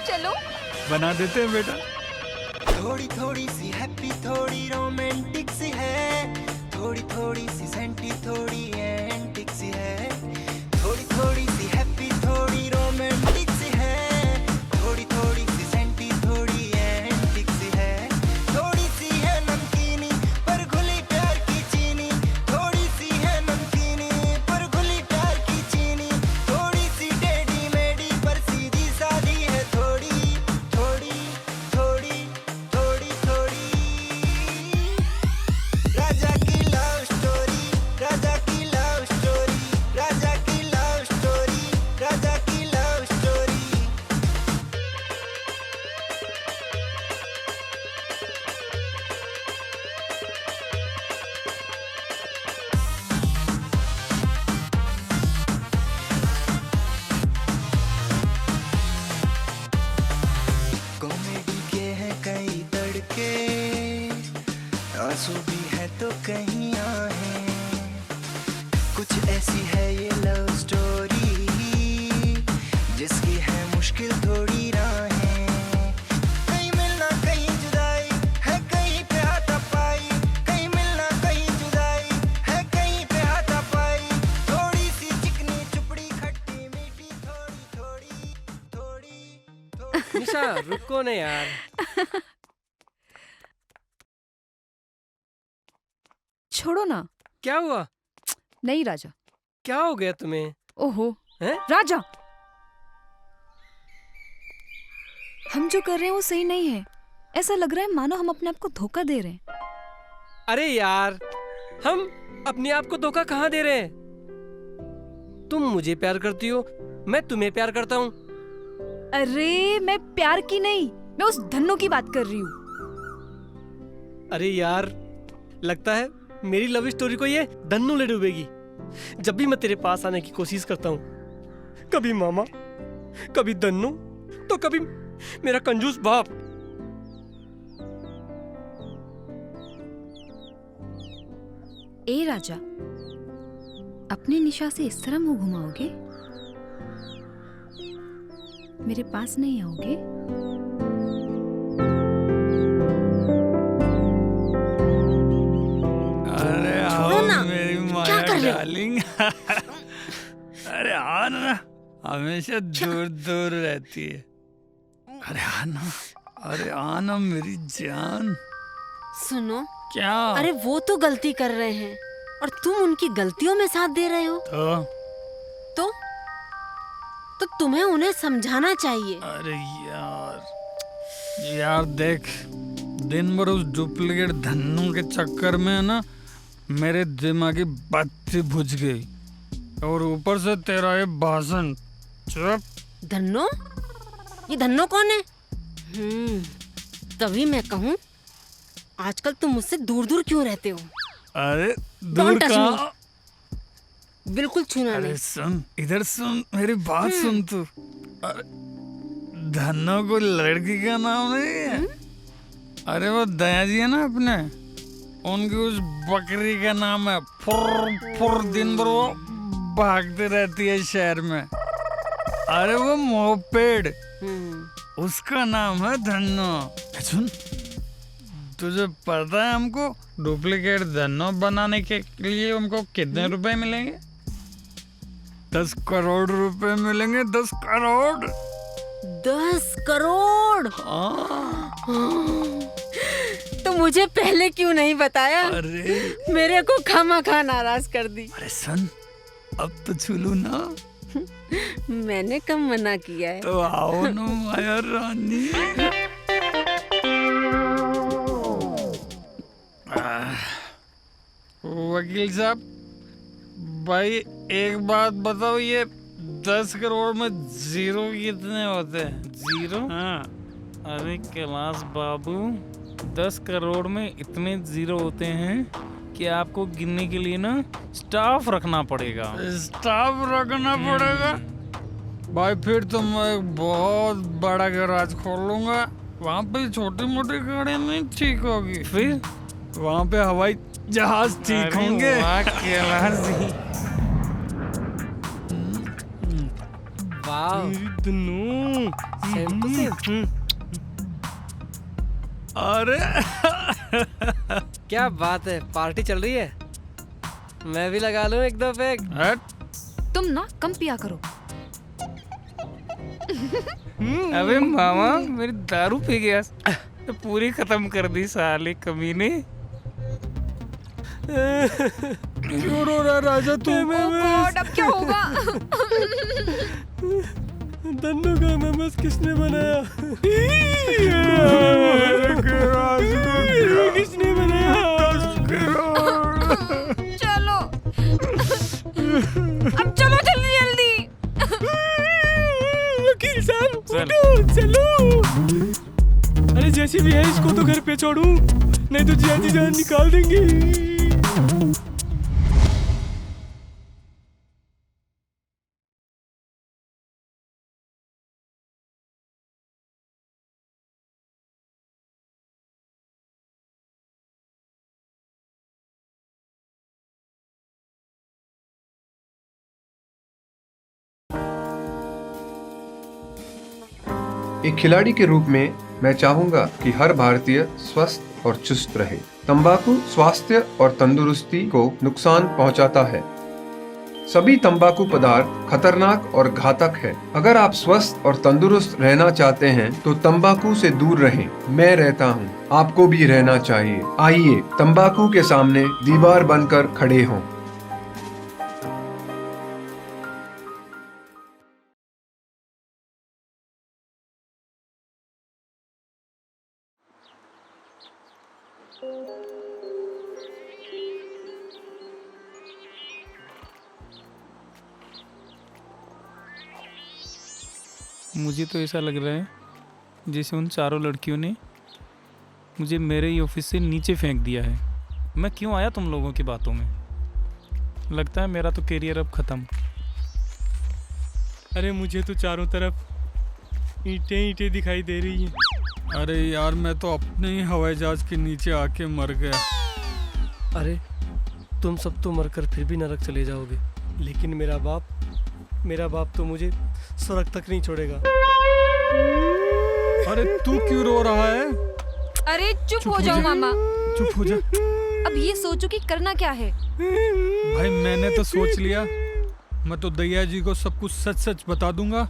चलो बना देते हैं बेटा। थोड़ी थोड़ी सी हैप्पी, थोड़ी रोमांटिक सी है, थोड़ी थोड़ी सी सेंटी, थोड़ी एंटिक सी है, थोड़ी थोड़ी सी हैप्पी, थोड़ी रोमांटिक सी कॉमेडी के हैं कई तड़के, आंसू भी है तो कहीं आहें, कुछ ऐसी है ये लव स्टोरी जिसकी है मुश्किल थोड़ी राहें, कहीं मिलना कहीं जुदाई है, कहीं पे हाथापाई, कहीं मिलना कहीं जुदाई है, कहीं पे हाथापाई, थोड़ी सी चिकनी चुपड़ी खट्टी मीठी थोड़ी थोड़ी निशा रुको ना यार। छोड़ो ना। क्या हुआ? नहीं राजा। क्या हो गया तुम्हें? ओहो हैं? राजा, हम जो कर रहे हैं वो सही नहीं है। ऐसा लग रहा है मानो हम अपने आप को धोखा दे रहे हैं। अरे यार, हम अपने आप को धोखा कहाँ दे रहे हैं? तुम मुझे प्यार करती हो, मैं तुम्हें प्यार करता हूँ। अरे मैं प्यार की नहीं, मैं उस धन्नो की बात कर रही हूँ। अरे यार, लगता है मेरी लव स्टोरी को ये धन्नू ले डूबेगी। जब भी मैं तेरे पास आने की कोशिश करता हूँ, कभी मामा, कभी धन्नू, तो कभी मेरा कंजूस बाप। ए राजा, अपनी निशा से इस तरह मुंह घुमाओगे? मेरे पास नहीं आओगे? अरे छोड़ो आओ ना। मेरी क्या माया कर रहे हो? डार्लिंग। अरे आ ना, हमेशा दूर दूर रहती है। अरे आना, अरे आना मेरी जान। सुनो, क्या? अरे वो तो गलती कर रहे हैं और तुम उनकी गलतियों में साथ दे रहे हो। तो तुम्हें उन्हें समझाना चाहिए। अरे यार देख, दिन भर उस डुप्लीकेट धन्नू के चक्कर में ना मेरे दिमागी बत्ती बुझ गई, और ऊपर से तेरा ये भाषण। चुप। धन्नो? ये धन्नो कौन है? तभी मैं कहूँ, आजकल तुम मुझसे दूर दूर क्यों रहते हो? अरे Don't दूर touch कहाँ? बिल्कुल छूना अरे नहीं। सुन, इधर सुन, मेरी बात सुन तू। अरे धन्नो को लड़की का नाम नहीं है। अरे वो दया जी है ना अपने, उनकी उस बकरी का नाम है। फुर फुर दिन भर वो भागती रहती है शहर में। अरे वो मोपेड, उसका नाम है धन्नो। सुन, तुझे पता है हमको डुप्लीकेट धन्नो बनाने के लिए हमको कितने रुपए मिलेंगे? 10 करोड़ रुपए मिलेंगे। 10 करोड़। 10 करोड़? तो मुझे पहले क्यों नहीं बताया? अरे मेरे को खामखा नाराज कर दी। अरे सन, अब तो छुलू ना। मैंने कब मना किया है? तो आओ ना माया रानी। वकील साहब, भाई एक बात बताओ, ये 10 करोड़ में जीरो कितने होते हैं? जीरो? हाँ। अरे कैलाश बाबू, 10 करोड़ में इतने जीरो होते हैं कि आपको गिनने के लिए ना स्टाफ रखना पड़ेगा। स्टाफ रखना पड़ेगा? भाई फिर तो मैं एक बहुत बड़ा गैराज खोल लूंगा। वहाँ पे छोटी मोटी गाड़ियाँ नहीं ठीक होगी, फिर वहाँ पे हवाई जहाज ठीक होंगे। वाह कैलाश जी, वाह धन्नो, सेम टू सेम। अरे क्या बात है, पार्टी चल रही है? मैं भी लगा लूं एक दो पैक। तुम ना कम पिया करो। अबे मामा, मेरी दारू पी गया तो पूरी खत्म कर दी साले कमीने। छोड़ो ना राजा तुम। अब क्या होगा? धन्नो का एमएमएस किसने बनाया? किसने बनाया? चलो अब चलो जल्दी जल्दी। वकील साहब उठो, चलो। अरे जैसे भी है इसको तो घर पे छोड़ूं, नहीं तो जिया जी जान निकाल देंगे। एक खिलाड़ी के रूप में मैं चाहूंगा कि हर भारतीय स्वस्थ और चुस्त रहे। तंबाकू स्वास्थ्य और तंदुरुस्ती को नुकसान पहुंचाता है। सभी तंबाकू पदार्थ खतरनाक और घातक है। अगर आप स्वस्थ और तंदुरुस्त रहना चाहते हैं तो तंबाकू से दूर रहें। मैं रहता हूं, आपको भी रहना चाहिए। आइए तंबाकू के सामने दीवार बनकर खड़े हों। मुझे तो ऐसा लग रहा है जैसे उन चारों लड़कियों ने मुझे मेरे ही ऑफिस से नीचे फेंक दिया है। मैं क्यों आया तुम लोगों की बातों में? लगता है मेरा तो करियर अब ख़त्म। अरे मुझे तो चारों तरफ ईंटें ईंटें दिखाई दे रही हैं। अरे यार मैं तो अपने ही हवाई जहाज के नीचे आके मर गया। अरे तुम सब तो मरकर फिर भी नरक चले जाओगे, लेकिन मेरा बाप तो मुझे स्वर्ग तक नहीं छोड़ेगा। अरे तू क्यों रो रहा है? अरे चुप हो जाओ मामा। चुप हो जा। अब ये सोचो कि करना क्या है। भाई मैंने तो सोच लिया, मैं तो दैया जी को सब कुछ सच सच बता दूंगा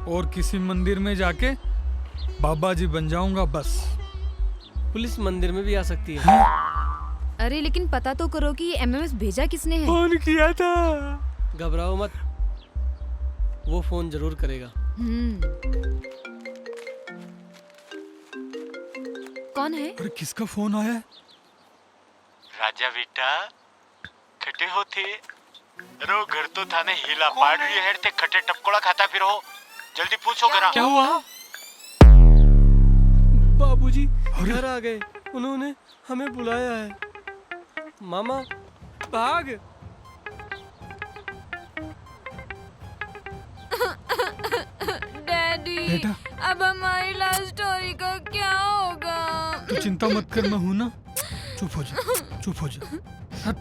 और किसी मंदिर में जाके बाबा जी बन जाऊंगा बस। पुलिस मंदिर में भी आ सकती है। अरे लेकिन पता तो करो कि ये एमएमएस भेजा किसने है। फोन किया था। घबराओ मत, वो फोन जरूर करेगा। कौन है? अरे किसका फोन आया है? राजा बेटा खटे होते रो घर तो थाने हिला पाड़ रही है ते खटे टपकोड़ा खाता फिर हो। जल्दी पूछो करा क्या हुआ? बाबूजी घर आ गए, उन्होंने हमें बुलाया है। मामा भाग। डैडी बेटा, अब हमारी लव स्टोरी का क्या होगा? तू चिंता मत कर, मैं हूं ना। चुप हो जा, चुप हो जा। हट।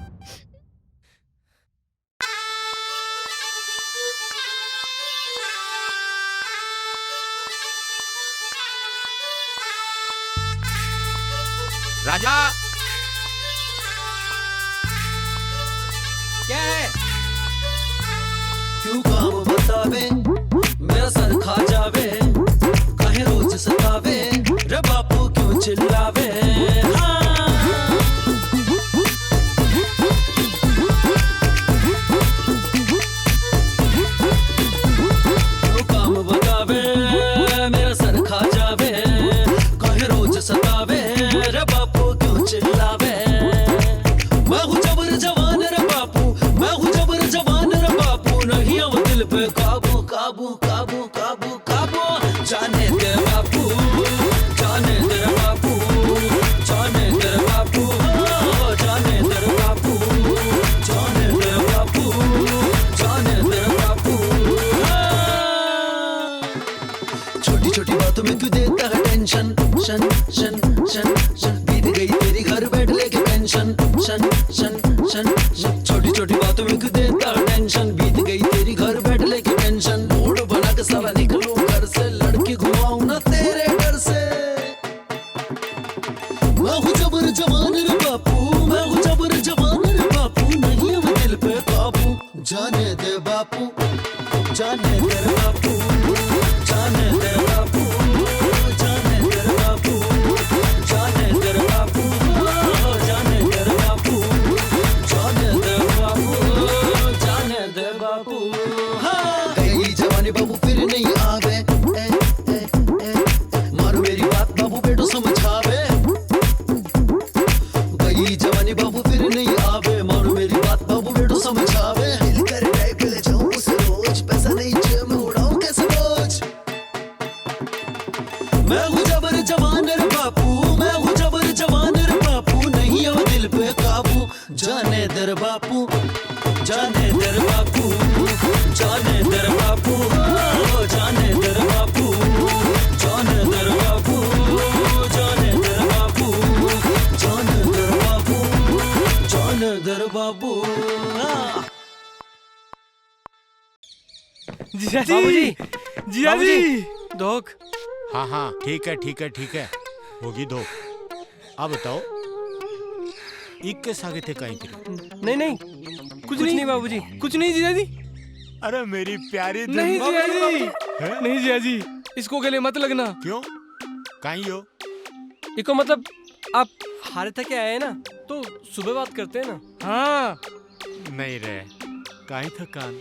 राजा क्या है? क्यों काम बतावे मेरा सर खा जावे, काहे रोज सतावे रे बापू क्यों चिल्लावे। क्यों काम बतावे मेरा सर खा जावे, काहे रोज सतावे रे बापू क्यों चिल्लावे। मैं हूँ जबर जवान रे बापू, मैं हूँ जबर जवान रे बापू, नहीं अब दिल पे काबू काबू काबू काबू काबू। जाने दे बापू, जाने दे बापू, जाने दे बापू, जाने दे बापू, जाने दे बापू, जाने दे बापू। छोटी छोटी बातों में क्यों देता है टेंशन, शन शन शन शन। बीत गई तेरी घर बैठ लेके पेंशन, शन शन शन शन। छोटी छोटी बातों में क्यों देता है टेंशन, बीत गई तेरी घर बैठ लेके पेंशन। मूड बना के साला निकलूं घर से, लड़की घुमाऊं ना तेरे डर से। मैं हूँ जबर जवान रे बापू, मैं हूँ जबर जवान रे बापू, नहीं अब दिल पे काबू। जाने दे बापू, जाने दे बापू, जाने दे बापू, जाने दे बापू, जाने दे बापू, जाने दे बापू, जाने दे बापू, जाने दे बापू। गई जवानी बाबू फिर नहीं आवे, मारो मेरी बात बाबू बेटो समझावे। गई जवानी बाबू फिर नहीं आवे, मारो मेरी बात बाबू बेटो समझावे। दिल कर टाइप ले जाऊं उसे रोज, पैसा नहीं जेब में उड़ाऊं कैसे बोझ। मैं हूँ जबर जवान रे बापू, मैं हूँ जबर जवान रे बापू, नहीं अब दिल पे काबू। जाने दर बापू, जाने दर बापू, जाने दर बापू, जाने दर बापू, जाने दर बापू, जाने दर बापू, जाने दर बापू, जाने दर बापू। जिया जी, जिया जी। दोख हाँ हाँ ठीक है ठीक है ठीक है, होगी 2। अब बताओ एक के सागे थे कहीं तेरे? नहीं नहीं कुछ नहीं बाबूजी, कुछ नहीं जीजा जी। अरे मेरी प्यारी नहीं जीजा जी, नहीं जीजा जी, इसको गले मत लगना। क्यों? कहीं हो? इको मतलब आप हारे थके आए ना तो सुबह बात करते हैं ना। हाँ नहीं रे, कहीं थकान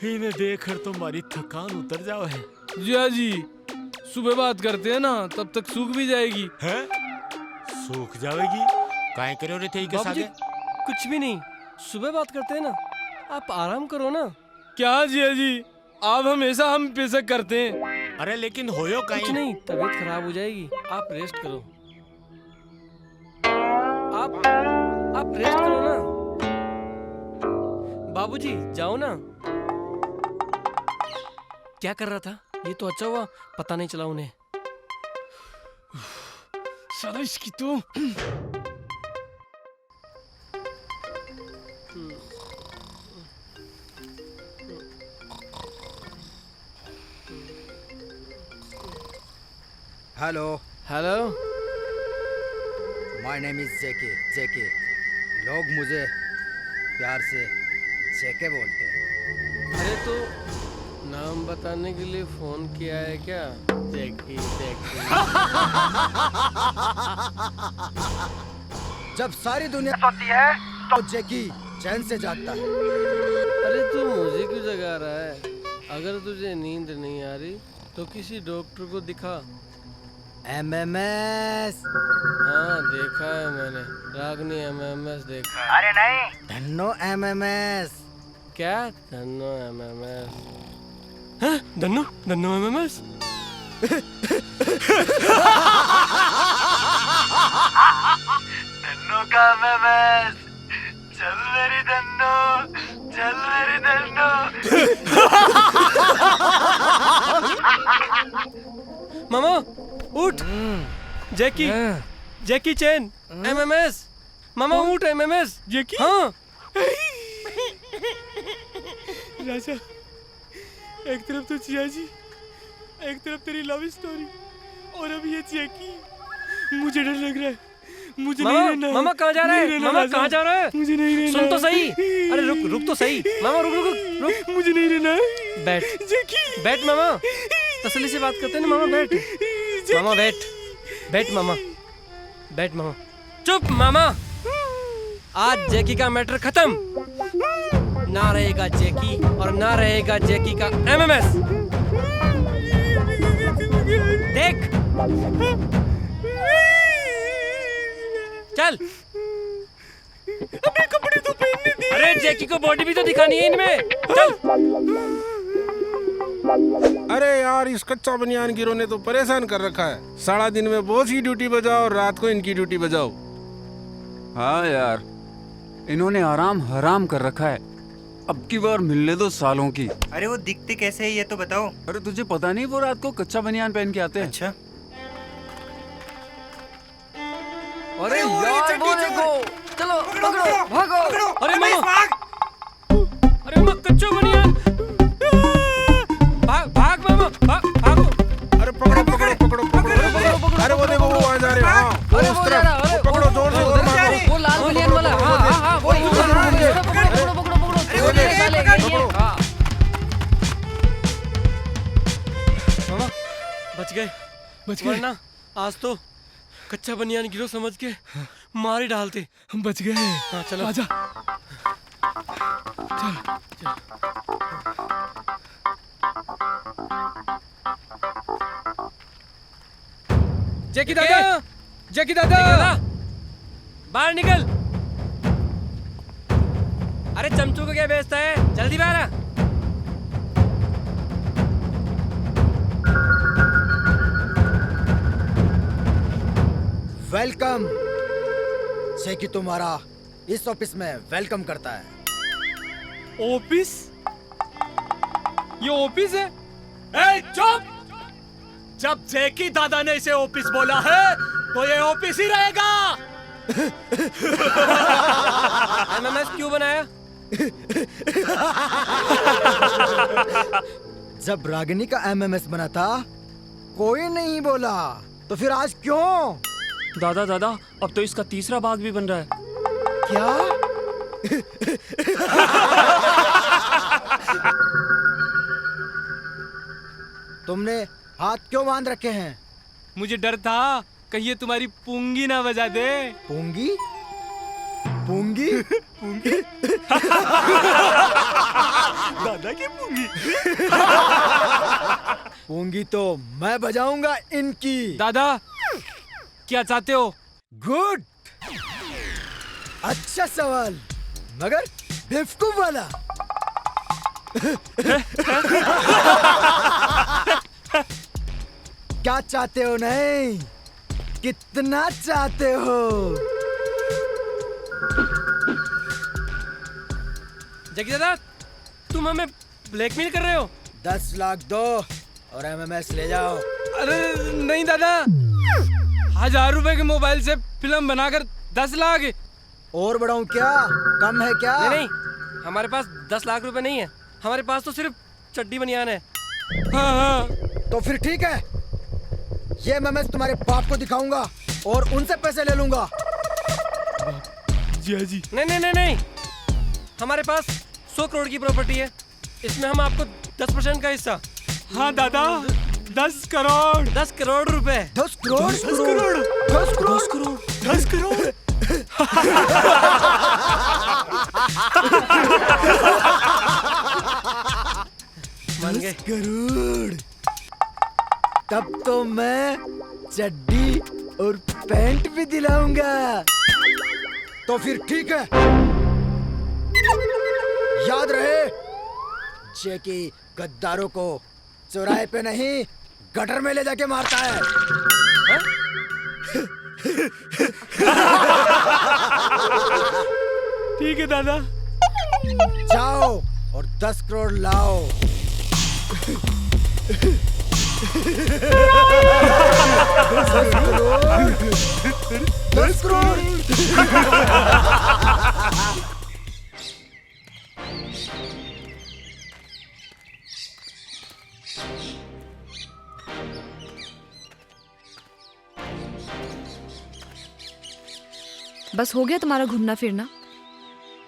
इन्हें देख कर तुम्हारी थकान उतर जाओ है। जीजा जी सुबह बात करते हैं ना तब तक सूख भी जाएगी। है? सूख जाएगी? काहे करो रे थे के सागे? कुछ भी नहीं, सुबह बात करते हैं ना, आप आराम करो ना। क्या जीजा जी, आप हमेशा हम पे शक करते हैं। अरे लेकिन होयो कहीं? कुछ नहीं, तबीयत खराब हो जाएगी, आप रेस्ट करो। आप रेस्ट करो ना। बाबूजी जाओ ना। क्या कर रहा था? ये तो अच्छा हुआ पता नहीं चला उन्हें। साला इसकी तो hello hello, my name is JK. लोग मुझे प्यार से जेके बोलते हैं। अरे तो नाम बताने के लिए फोन किया है क्या? जेकी जेकी। जब सारी दुनिया सोती है तो जेकी चैन से जागता है। अरे तू मुझे क्यों जगा रहा है? अगर तुझे नींद नहीं आ रही तो किसी डॉक्टर को दिखा। एमएमएस। हाँ देखा है मैंने, रागनी एमएमएस देखा। अरे नहीं, धन्नो एमएमएस। क्या धन्नो एमएमएस? हाँ धन्नो धन्नो एमएमएस। धन्नो का एमएमएस। चल मेरी धन्नो, चल मेरी धन्नो। मामा उठ। जैकी जैकी चैन एमएमएस। मामा उठ, एमएमएस जैकी। हाँ राजा, एक तरफ तो जिया जी, एक तरफ तेरी लव स्टोरी, और अब ये जैकी। मुझे डर लग रहा है, मुझे नहीं रहना। मामा कहाँ जा रहा है? मामा कहाँ जा रहा है? मुझे नहीं रहना। सुन तो सही। अरे रुक तो सही। मामा रुक। मुझे नहीं रहना। बैठ जैकी, बैठ मामा, तसल्ली से बात करते हैं ना। मामा बैठ, मामा बैठ मामा, बैठ मामा। चुप मामा, आज जैकी का मैटर खत्म। ना रहेगा जैकी और ना रहेगा जैकी का एमएमएस। देख चल, अबे कपड़े तो पहनने दे। अरे जैकी को बॉडी भी तो दिखानी है इनमें। चल। अरे यार, इस कच्चा बनियान गिरोह ने तो परेशान कर रखा है। सारा दिन में बॉस की ड्यूटी बजाओ और रात को इनकी ड्यूटी बजाओ। हाँ यार, इन्होंने आराम हराम कर रखा है। अब की बार मिलने दो सालों की। अरे वो दिखते कैसे है ये तो बताओ। अरे तुझे पता नहीं, वो रात को कच्चा बनियान पहन के आते हैं। अच्छा। अरे यार वो देखो, चलो पकड़ो, भागो। अरे मामा, अरे मामा कच्चा बनियान। भाग मामा, भागो। अरे पकड़ो। अरे वो देखो, वो आ जा रहे हैं। अरे वो जा रहा है, पकड़ो जोर से, और मारो। वो लाल बनियान वाला। हाँ वो पकड़ो। मामा बच गए। वरना आज तो कच्चा बनियान गिरो समझ के मार ही डालते। हम बच गए। हाँ चलो आजा। चल। जैकी दादा, बाहर निकल। अरे चमचू को क्या बेचता है? जल्दी बाहर आ। वेलकम। जैकी तुम्हारा इस ऑफिस में वेलकम करता है। ऑफिस? ये ऑफिस है? ए चुप! जब जैकी दादा ने इसे ऑफिस बोला है तो ये ऑफिस ही रहेगा। एमएमएस क्यों बनाया? जब रागिनी का एमएमएस बना था कोई नहीं बोला, तो फिर आज क्यों? दादा दादा, अब तो इसका तीसरा भाग भी बन रहा है। क्या? तुमने हाथ क्यों बांध रखे हैं? मुझे डर था कहीं ये तुम्हारी पूंगी ना बजा दे। पूंगी? पूंगी? पूंगी? दादा की पूंगी। पूंगी तो मैं बजाऊंगा इनकी। दादा क्या चाहते हो? गुड, अच्छा सवाल, मगर बेवकूफ वाला। क्या चाहते हो? नहीं, कितना चाहते हो? जगी दादा, तुम हमें ब्लैकमेल कर रहे हो? 10 लाख दो और MMS ले जाओ। अरे नहीं दादा, 1000 रुपए के मोबाइल से फिल्म बनाकर 10 लाख। और बढ़ाऊं क्या? कम है क्या? नहीं, हमारे पास 10 लाख रुपए नहीं है, हमारे पास तो सिर्फ चड्डी बनियान है। हाँ। तो फिर ठीक है, ये MMS तुम्हारे बाप को दिखाऊंगा और उनसे पैसे ले लूंगा। जी। नहीं, हमारे पास 100 करोड़ की प्रॉपर्टी है, इसमें हम आपको 10% का हिस्सा। हाँ दादा, 10 करोड़। 10 करोड़ रुपए। 10 करोड़? 10 करोड़। 10 करोड़? 10 करोड़। 10 करोड़। मान गए? 10 करोड़? तब तो मैं चड्डी और पैंट भी दिलाऊंगा। तो फिर ठीक है, याद रहे, जैकी गद्दारों को चौराहे पे नहीं, गटर में ले जाके मारता है। ठीक है दादा। जाओ और 10 करोड़ लाओ। 10 करोड़। बस हो गया तुम्हारा घूमना फिरना।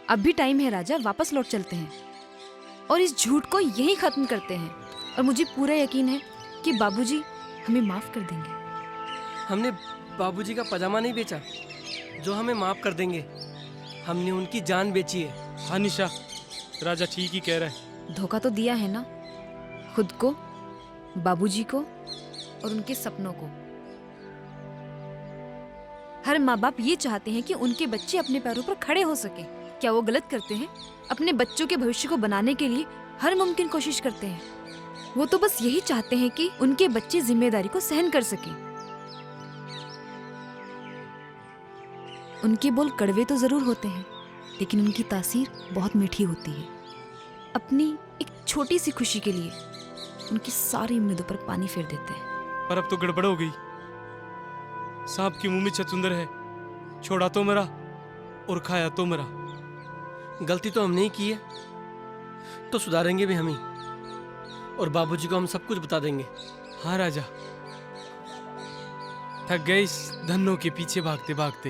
अब भी टाइम है राजा, वापस लौट चलते हैं और इस झूठ को यहीं खत्म करते हैं। और मुझे पूरा यकीन है कि बाबूजी हमें माफ कर देंगे। हमने बाबूजी का पजामा नहीं बेचा जो हमें माफ कर देंगे, हमने उनकी जान बेची है। हाँ निशा, राजा ठीक ही कह रहा है। धोखा तो दिया है ना, खुद को, बाबूजी को और उनके सपनों को। हर माँ बाप ये चाहते हैं कि उनके बच्चे अपने पैरों पर खड़े हो सके। क्या वो गलत करते हैं? अपने बच्चों के भविष्य को बनाने के लिए हर मुमकिन कोशिश करते हैं। वो तो बस यही चाहते हैं कि उनके बच्चे जिम्मेदारी को सहन कर सके। उनके बोल कड़वे तो जरूर होते हैं, लेकिन उनकी तासीर बहुत मीठी होती है। अपनी एक छोटी सी खुशी के लिए उनकी सारी उम्मीदों पर पानी फेर देते हैं। पर अब तो गड़बड़ हो गई। सांप के मुंह में छछूंदर है, छोड़ा तो मरा और खाया तो मरा। गलती तो हमने ही की है, तो सुधारेंगे भी हम ही, और बाबूजी को हम सब कुछ बता देंगे। हाँ राजा, थक गए इस धन्नों के पीछे भागते भागते।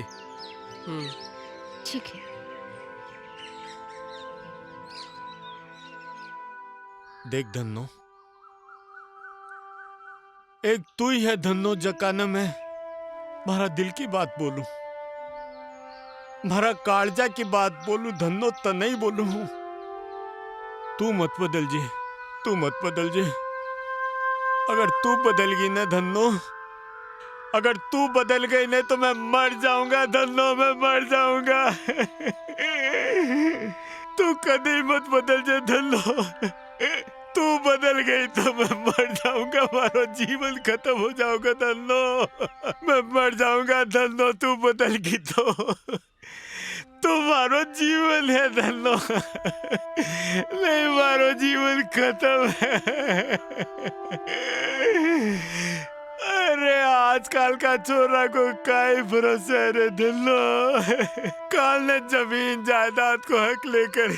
ठीक है। देख धन्नो, एक तू ही है धन्नो जकाना मैं मारा दिल की बात बोलूं, मारा कालजा की बात बोलूं, धन्नो तो नहीं बोलूं। तू मत बदल जे, तू मत बदल जे। अगर तू बदल गई ना धन्नो, अगर तू बदल गई ना तो मैं मर जाऊंगा धन्नो, मैं मर जाऊंगा। तू कभी मत बदल जे धन्नो, तू बदल गई तो मैं मर जाऊंगा, मारो जीवन खत्म हो जाऊंगा धन्नो, मैं मर जाऊंगा धन्नो। तू बदल गई तो तुम्हारो जीवन है धन्नो, नहीं मारो जीवन खत्म है। अरे आजकल का छोरा को काई भरोसे रे दिलो। काल ने जमीन जायदाद को हक लेकर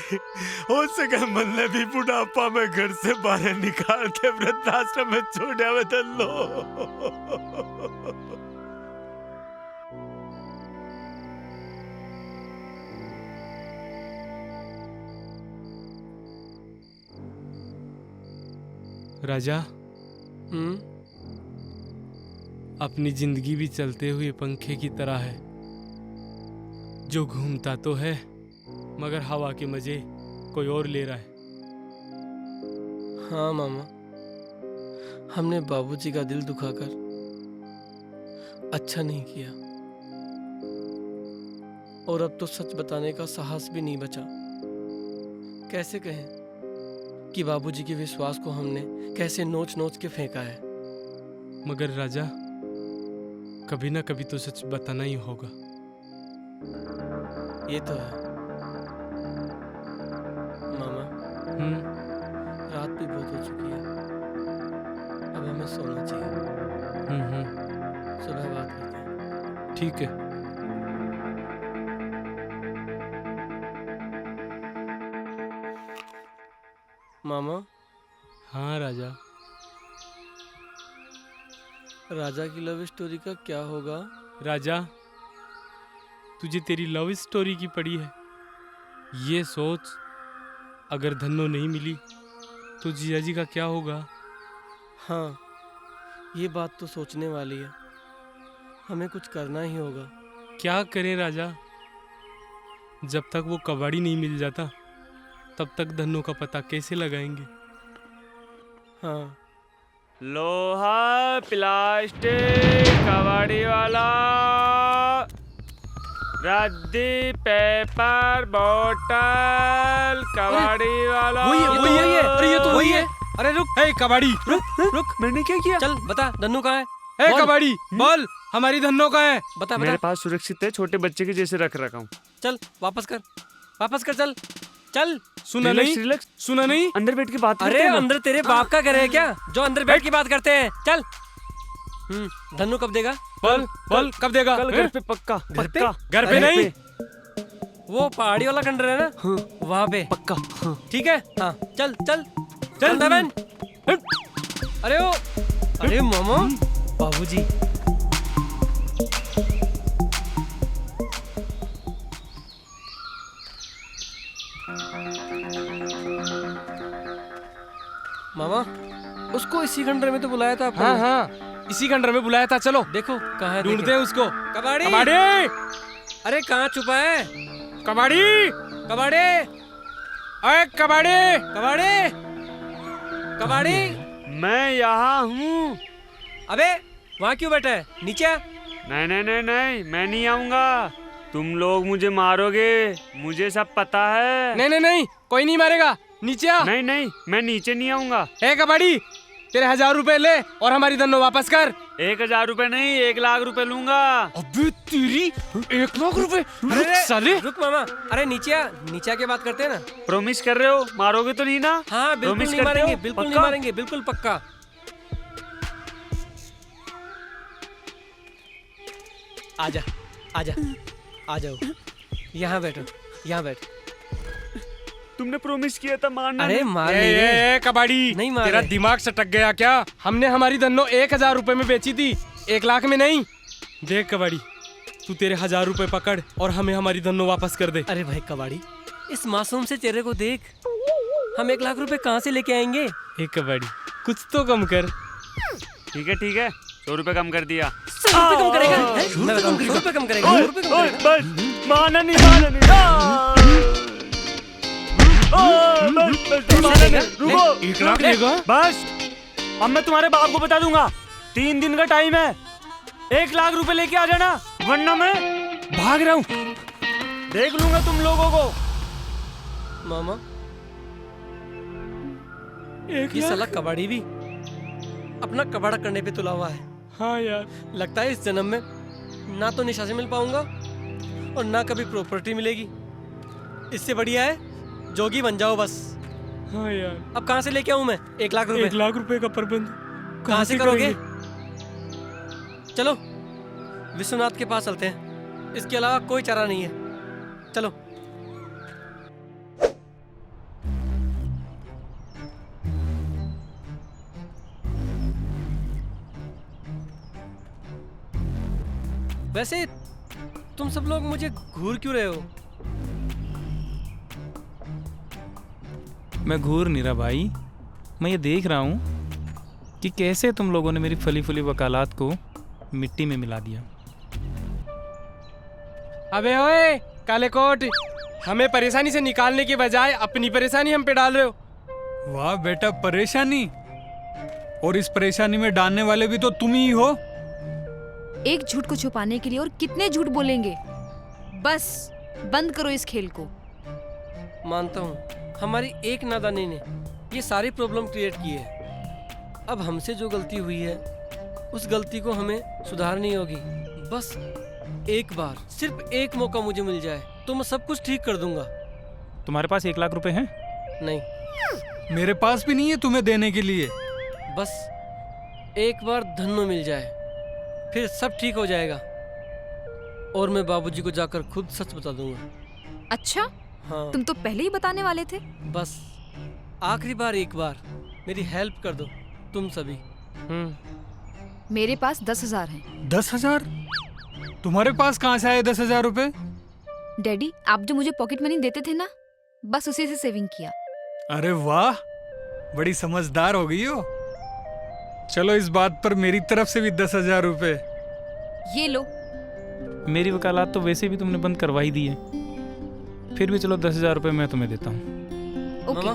हो सके मल्ले भी बुढ़ापा में घर से बाहर निकाल के वृद्धाश्रम में छोड़ा हुए दिलो। राजा, अपनी जिंदगी भी चलते हुए पंखे की तरह है, जो घूमता तो है मगर हवा के मजे कोई और ले रहा है। हाँ मामा, हमने बाबूजी का दिल दुखाकर अच्छा नहीं किया, और अब तो सच बताने का साहस भी नहीं बचा। कैसे कहें कि बाबूजी के विश्वास को हमने कैसे नोच नोच के फेंका है। मगर राजा, कभी ना कभी तो सच बताना ही होगा। ये तो है मामा। रात भी बहुत हो चुकी है, अब हमें सोना चाहिए। सुबह बात करते हैं। ठीक है। मामा। हाँ राजा। राजा की लव स्टोरी का क्या होगा? राजा, तुझे तेरी लव स्टोरी की पड़ी है। ये सोच, अगर धन्नो नहीं मिली तो जिया जी का क्या होगा? हाँ, ये बात तो सोचने वाली है। हमें कुछ करना ही होगा। क्या करें राजा? जब तक वो कबाड़ी नहीं मिल जाता तब तक धन्नो का पता कैसे लगाएंगे? हाँ। लोहा, प्लास्टिक, कबाड़ी वाला, रद्दी, पेपर, बोतल, कबाड़ी वाला। वही है। अरे ये तो वही है। अरे रुक, हे कबाड़ी, रुक। मैंने क्या किया? चल बता, धन्नो कहाँ है? हे कबाड़ी, बोल, हमारी धन्नो कहाँ है? बता। मेरे पास सुरक्षित है, छोटे बच्चे के जैसे रख रखा हूँ। चल वापस कर, चल। सुना नहीं? अंदर बैठ के बात अरे अंदर तेरे बाप का घर है क्या, जो अंदर बैठ के बात करते हैं? चल। धन्नो कब देगा? बोल कब देगा? कल घर पे पक्का। घर पे नहीं, वो पहाड़ी वाला खंडर है ना, वहाँ पे पक्का। ठीक है। हाँ चल बहन। अरे मामा, बाबूजी। मामा, उसको इसी खंडर में तो बुलाया था आपने। हाँ, इसी खंडर में बुलाया था। चलो देखो कहाँ है, ढूंढते हैं उसको। कबाड़ी। अरे कहाँ छुपा है? कबाड़ी। अरे कबाड़ी। मैं यहाँ हूँ। अबे वहाँ क्यों बैठा है? नीचे आ। नहीं, मैं नहीं आऊंगा। तुम लोग मुझे मारोगे, मुझे सब पता है। नहीं, कोई नहीं मारेगा। नीचे आ। नहीं, मैं नीचे नहीं आऊंगा। ए कबाड़ी, तेरे 1000 रुपए ले और हमारी धन्नो वापस कर। 1000 रुपए नहीं, 1 लाख रुपए लूंगा। अबे तेरी 1 लाख रुपए? साले रुक मामा। अरे नीचे आ के बात करते हैं ना। प्रॉमिस कर रहे हो? मारोगे तो नहीं ना? हाँ बिल्कुल नहीं मारेंगे, बिल्कुल पक्का। आजा। आ जाओ, यहाँ बैठो। तुमने प्रॉमिस किया था मारना। अरे मार नहीं कबाड़ी, नहीं मार। तेरा दिमाग सटक गया क्या? हमने हमारी धन्नो 1000 रुपए में बेची थी, 1 लाख में नहीं। देख कबाड़ी, तू तेरे 1000 रुपए पकड़ और हमें हमारी धन्नो वापस कर दे। अरे भाई कबाड़ी, इस मासूम से चेहरे को देख। हम 1 लाख रुपए कहाँ से लेके आएंगे? कबाड़ी, कुछ तो कम कर। ठीक है, 100 रुपए कम कर दिया। 100 रुपए कम करेगा? 100 रुपए कम करेगा? बस माना नहीं। रुको, 1 लाख देगा? बस अब मैं तुम्हारे बाप को बता दूंगा। 3 दिन का टाइम है, 1 लाख रुपए लेके आ जाना, वरना मैं भाग रहा हूँ। देख लूंगा तुम लोगों को। मामा, ये साला कबाड़ी भी अपना कबाड़ा करने पे तुला हुआ है। हाँ यार, लगता है इस जन्म में ना तो निशा से मिल पाऊंगा और ना कभी प्रॉपर्टी मिलेगी। इससे बढ़िया है जोगी बन जाओ बस। हाँ यार, अब कहाँ से लेके आऊं मैं 1 लाख रुपए? 1 लाख रुपए का प्रबंध कहाँ से करोगे? चलो विश्वनाथ के पास चलते हैं, इसके अलावा कोई चारा नहीं है। चलो। वैसे तुम सब लोग मुझे घूर क्यों रहे हो? मैं घूर नहीं रहा भाई, मैं ये देख रहा हूँ कि कैसे तुम लोगों ने मेरी फली फुली वकालत को मिट्टी में मिला दिया। अबे ओए काले कोट, हमें परेशानी से निकालने के बजाय अपनी परेशानी हम पे डाल रहे हो। वाह बेटा, परेशानी? और इस परेशानी में डालने वाले भी तो तुम ही हो। एक झूठ को छुपाने के लिए और कितने झूठ बोलेंगे? बस बंद करो इस खेल को। मानता हूँ हमारी एक नादानी ने ये सारी प्रॉब्लम क्रिएट की है। अब हमसे जो गलती हुई है उस गलती को हमें सुधारनी होगी। बस एक बार, सिर्फ एक मौका मुझे मिल जाए तो मैं सब कुछ ठीक कर दूंगा। तुम्हारे पास 1 लाख रुपए हैं? नहीं। मेरे पास भी नहीं है तुम्हें देने के लिए। बस एक बार धन्नो मिल जाए फिर सब ठीक हो जाएगा, और मैं बाबूजी को जाकर खुद सच बता दूंगा। अच्छा? हाँ। तुम तो पहले ही बताने वाले थे। बस आखिरी बार एक बार मेरी हेल्प कर दो तुम सभी। मेरे पास 10,000 हैं। 10,000? तुम्हारे पास कहाँ से आए 10,000 रुपए? डैडी, आप जो मुझे पॉकेट मनी देते थे ना, बस उसी से सेविंग किया। अरे वाह, बड़ी समझदार हो गई हो। चलो इस बात पर मेरी तरफ से भी 10,000 रुपए। ये लो। मेरी वकालत तो वैसे भी तुमने बंद करवा ही दी है, फिर भी चलो 10,000 रुपए मैं तुम्हें देता हूँ। मामा,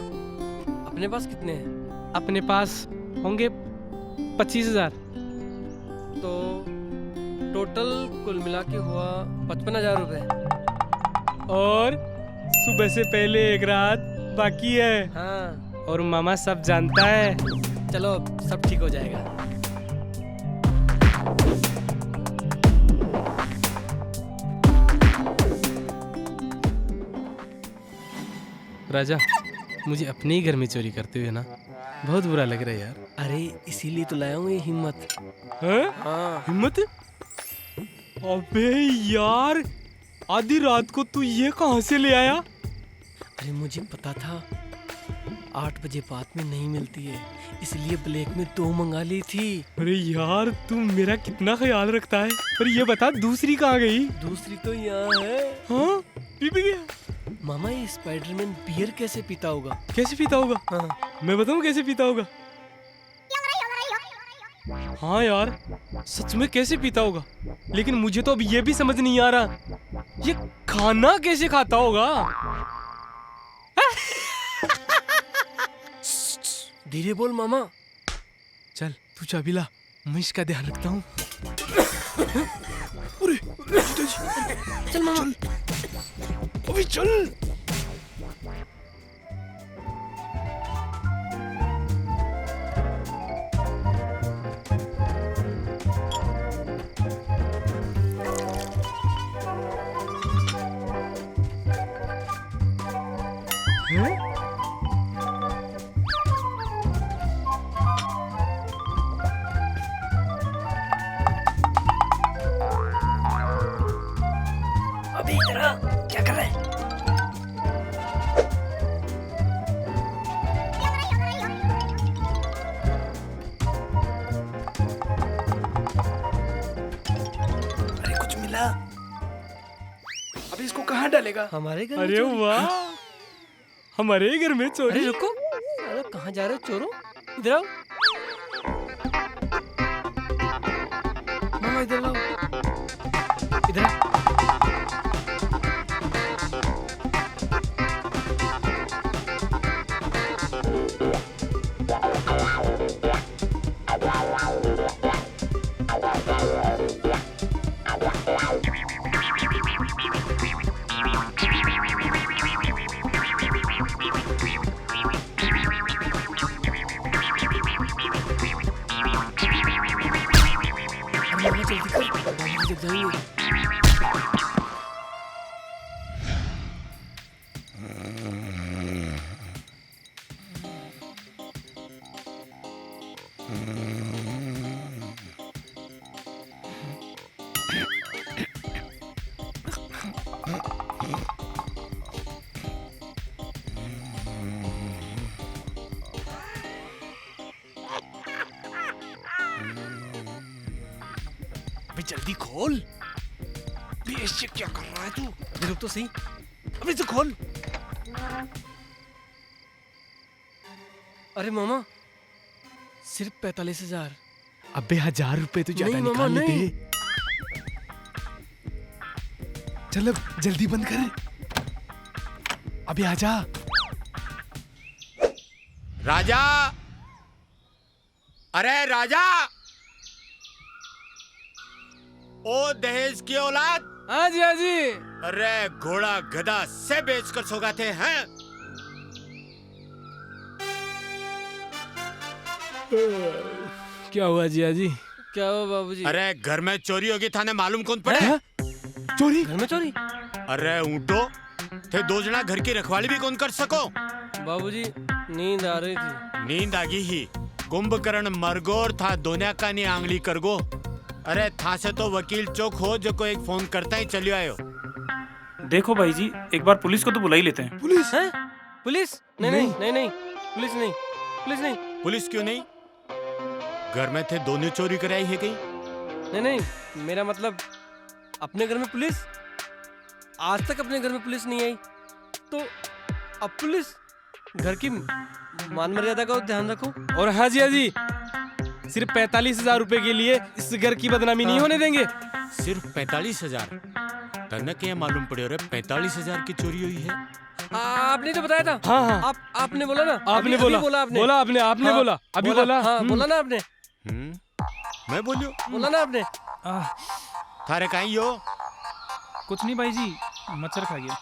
अपने पास कितने हैं? अपने पास होंगे 25,000। तो टोटल कुल मिला के हुआ 55,000 रुपए। और सुबह से पहले एक रात बाकी है। हाँ। और मामा सब जानता है। चलो सब ठीक हो जाएगा। राजा, मुझे अपने ही घर में चोरी करते हुए ना बहुत बुरा लग रहा है यार। अरे इसीलिए तो लाया हूँ ये हिम्मत। हाँ? हिम्मत? अबे यार, आधी रात को तू ये कहाँ से ले आया? अरे मुझे पता था 8 बजे बाद में नहीं मिलती है, इसलिए ब्लैक में 2 मंगा ली थी। अरे यार, तू मेरा कितना ख्याल रखता है। पर ये बता, दूसरी कहाँ गई? दूसरी तो यहाँ है। हाँ? पी भी गया? मामा, ये स्पाइडरमैन बियर कैसे पीता होगा? कैसे पीता होगा? हाँ। मैं बताऊँ कैसे पीता होगा? हाँ यार, सच में कैसे पीता होगा। लेकिन मुझे तो अब ये भी समझ नहीं आ रहा, ये खाना कैसे खाता होगा। धीरे बोल मामा। चल तू चाबी ला, मैं इसका ध्यान रखता हूँ। चल मामा। अभी चल। अभी इधर आ, क्या कर रहे हैं? अरे कुछ मिला? अभी इसको कहाँ डालेगा? हमारे घर। अरे वाह, हमारे घर में चोरी। अरे रुको, अरे कहाँ जा रहे हो चोरों? इधर आओ मामा, इधर आओ। इधर आओ। जल्दी खोल। बेशक क्या कर रहा है तू? अबे रुक तो सही। अबे इसे खोल। अरे मामा, सिर्फ 45,000। अबे 1,000 रुपए तो ज्यादा नहीं मामा, निकाल नहीं। लेते। चल अब जल्दी बंद कर। अबे आजा। राजा, अरे राजा, ओ दहेज की औलाद। हाँ जी, हाँ जी। अरे घोड़ा गधा से बेचकर सौगाते हैं। क्या हुआ जिया जी? क्या हुआ बाबूजी? अरे घर में चोरी होगी, थाने मालूम कौन पड़े? चोरी? घर में चोरी? अरे ऊँटो थे 2 जना, घर की रखवाली भी कौन कर सको? बाबूजी नींद आ रही थी। नींद आगी ही। कुंभकर्ण मरगोर था, दोनिया का नहीं आंगली करगो। अरे था से तो वकील चौक हो जो को एक फोन करता ही चलियो आयो। देखो भाई जी, एक बार पुलिस को तो बुला ही लेते हैं। पुलिस है? पुलिस? नहीं नहीं नहीं नहीं, पुलिस नहीं, पुलिस नहीं। पुलिस क्यों नहीं? घर में थे, दोनों चोरी कराई है कहीं? नहीं नहीं, मेरा मतलब अपने घर में पुलिस। आज तक अपने घर में पुलिस नहीं आई, तो अब पुलिस। घर की मान मर्यादा का ध्यान रखो। और हाँ जी, हाँ जी, सिर्फ 45,000 रुपए के लिए इस घर की बदनामी नहीं होने देंगे। सिर्फ 45,000? तनक क्या मालूम पड़े? अरे 45,000 की चोरी हुई है। आपने तो बताया था। हाँ हाँ। आपने बोला ना। आपने अभी बोला। बोला आपने। बोला आपने, आपने हाँ, बोला। अभी बोला। हाँ, बोला ना आपने। मैं बोलियो? बोला ना आपने। थारे कहीं हो? कुछ नहीं भाई जी, मच्छर खा गया।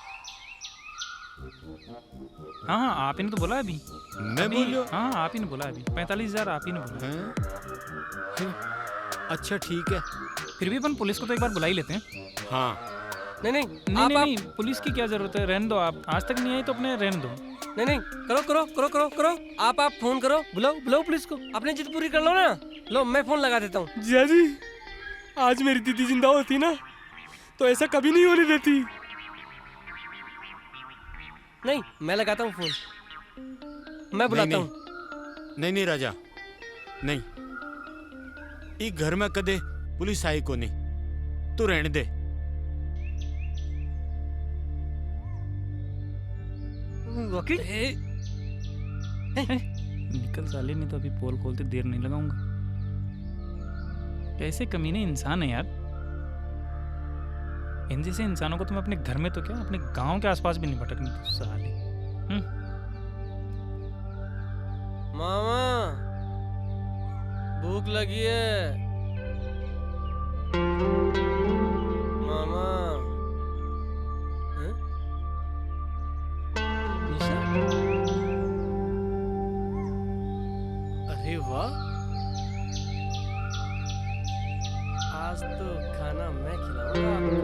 हाँ हाँ, आप ही ने तो बोला अभी। मैं बोलियो? हाँ, आप ही ने बोला अभी। 45,000 आप ही ने बोला। अच्छा ठीक है, फिर भी अपन पुलिस को तो एक बार बुला ही लेते हैं। हाँ। नहीं नहीं नहीं नहीं, पुलिस की क्या जरूरत है, रहने दो आप। आज तक नहीं आई तो अपने रहने दो। नहीं नहीं, करो करो करो करो करो। आप फोन करो, बुलाओ बुलाओ पुलिस को। अपनी जिद पूरी कर लो ना। लो मैं फोन लगा देता हूँ। जिया जी, आज मेरी दीदी जिंदा होती ना तो ऐसा कभी नहीं होने देती। नहीं, मैं लगाता हूँ फोन। मैं बुलाता हूँ। नहीं नहीं राजा, नहीं। इस घर में कदे पुलिस आई को नहीं, तू रहने दे। वकील निकल साले, नहीं तो अभी पोल खोलते देर नहीं लगाऊंगा। कैसे कमीने इंसान है यार। इन जैसे इंसानों को तो मैं अपने घर में तो क्या, अपने गांव के आसपास भी नहीं भटकने तो साले। मामा, भूख लगी है। मामा। हैं? निशा? अरे वाह, आज तो खाना मैं खिलाऊंगा आपको।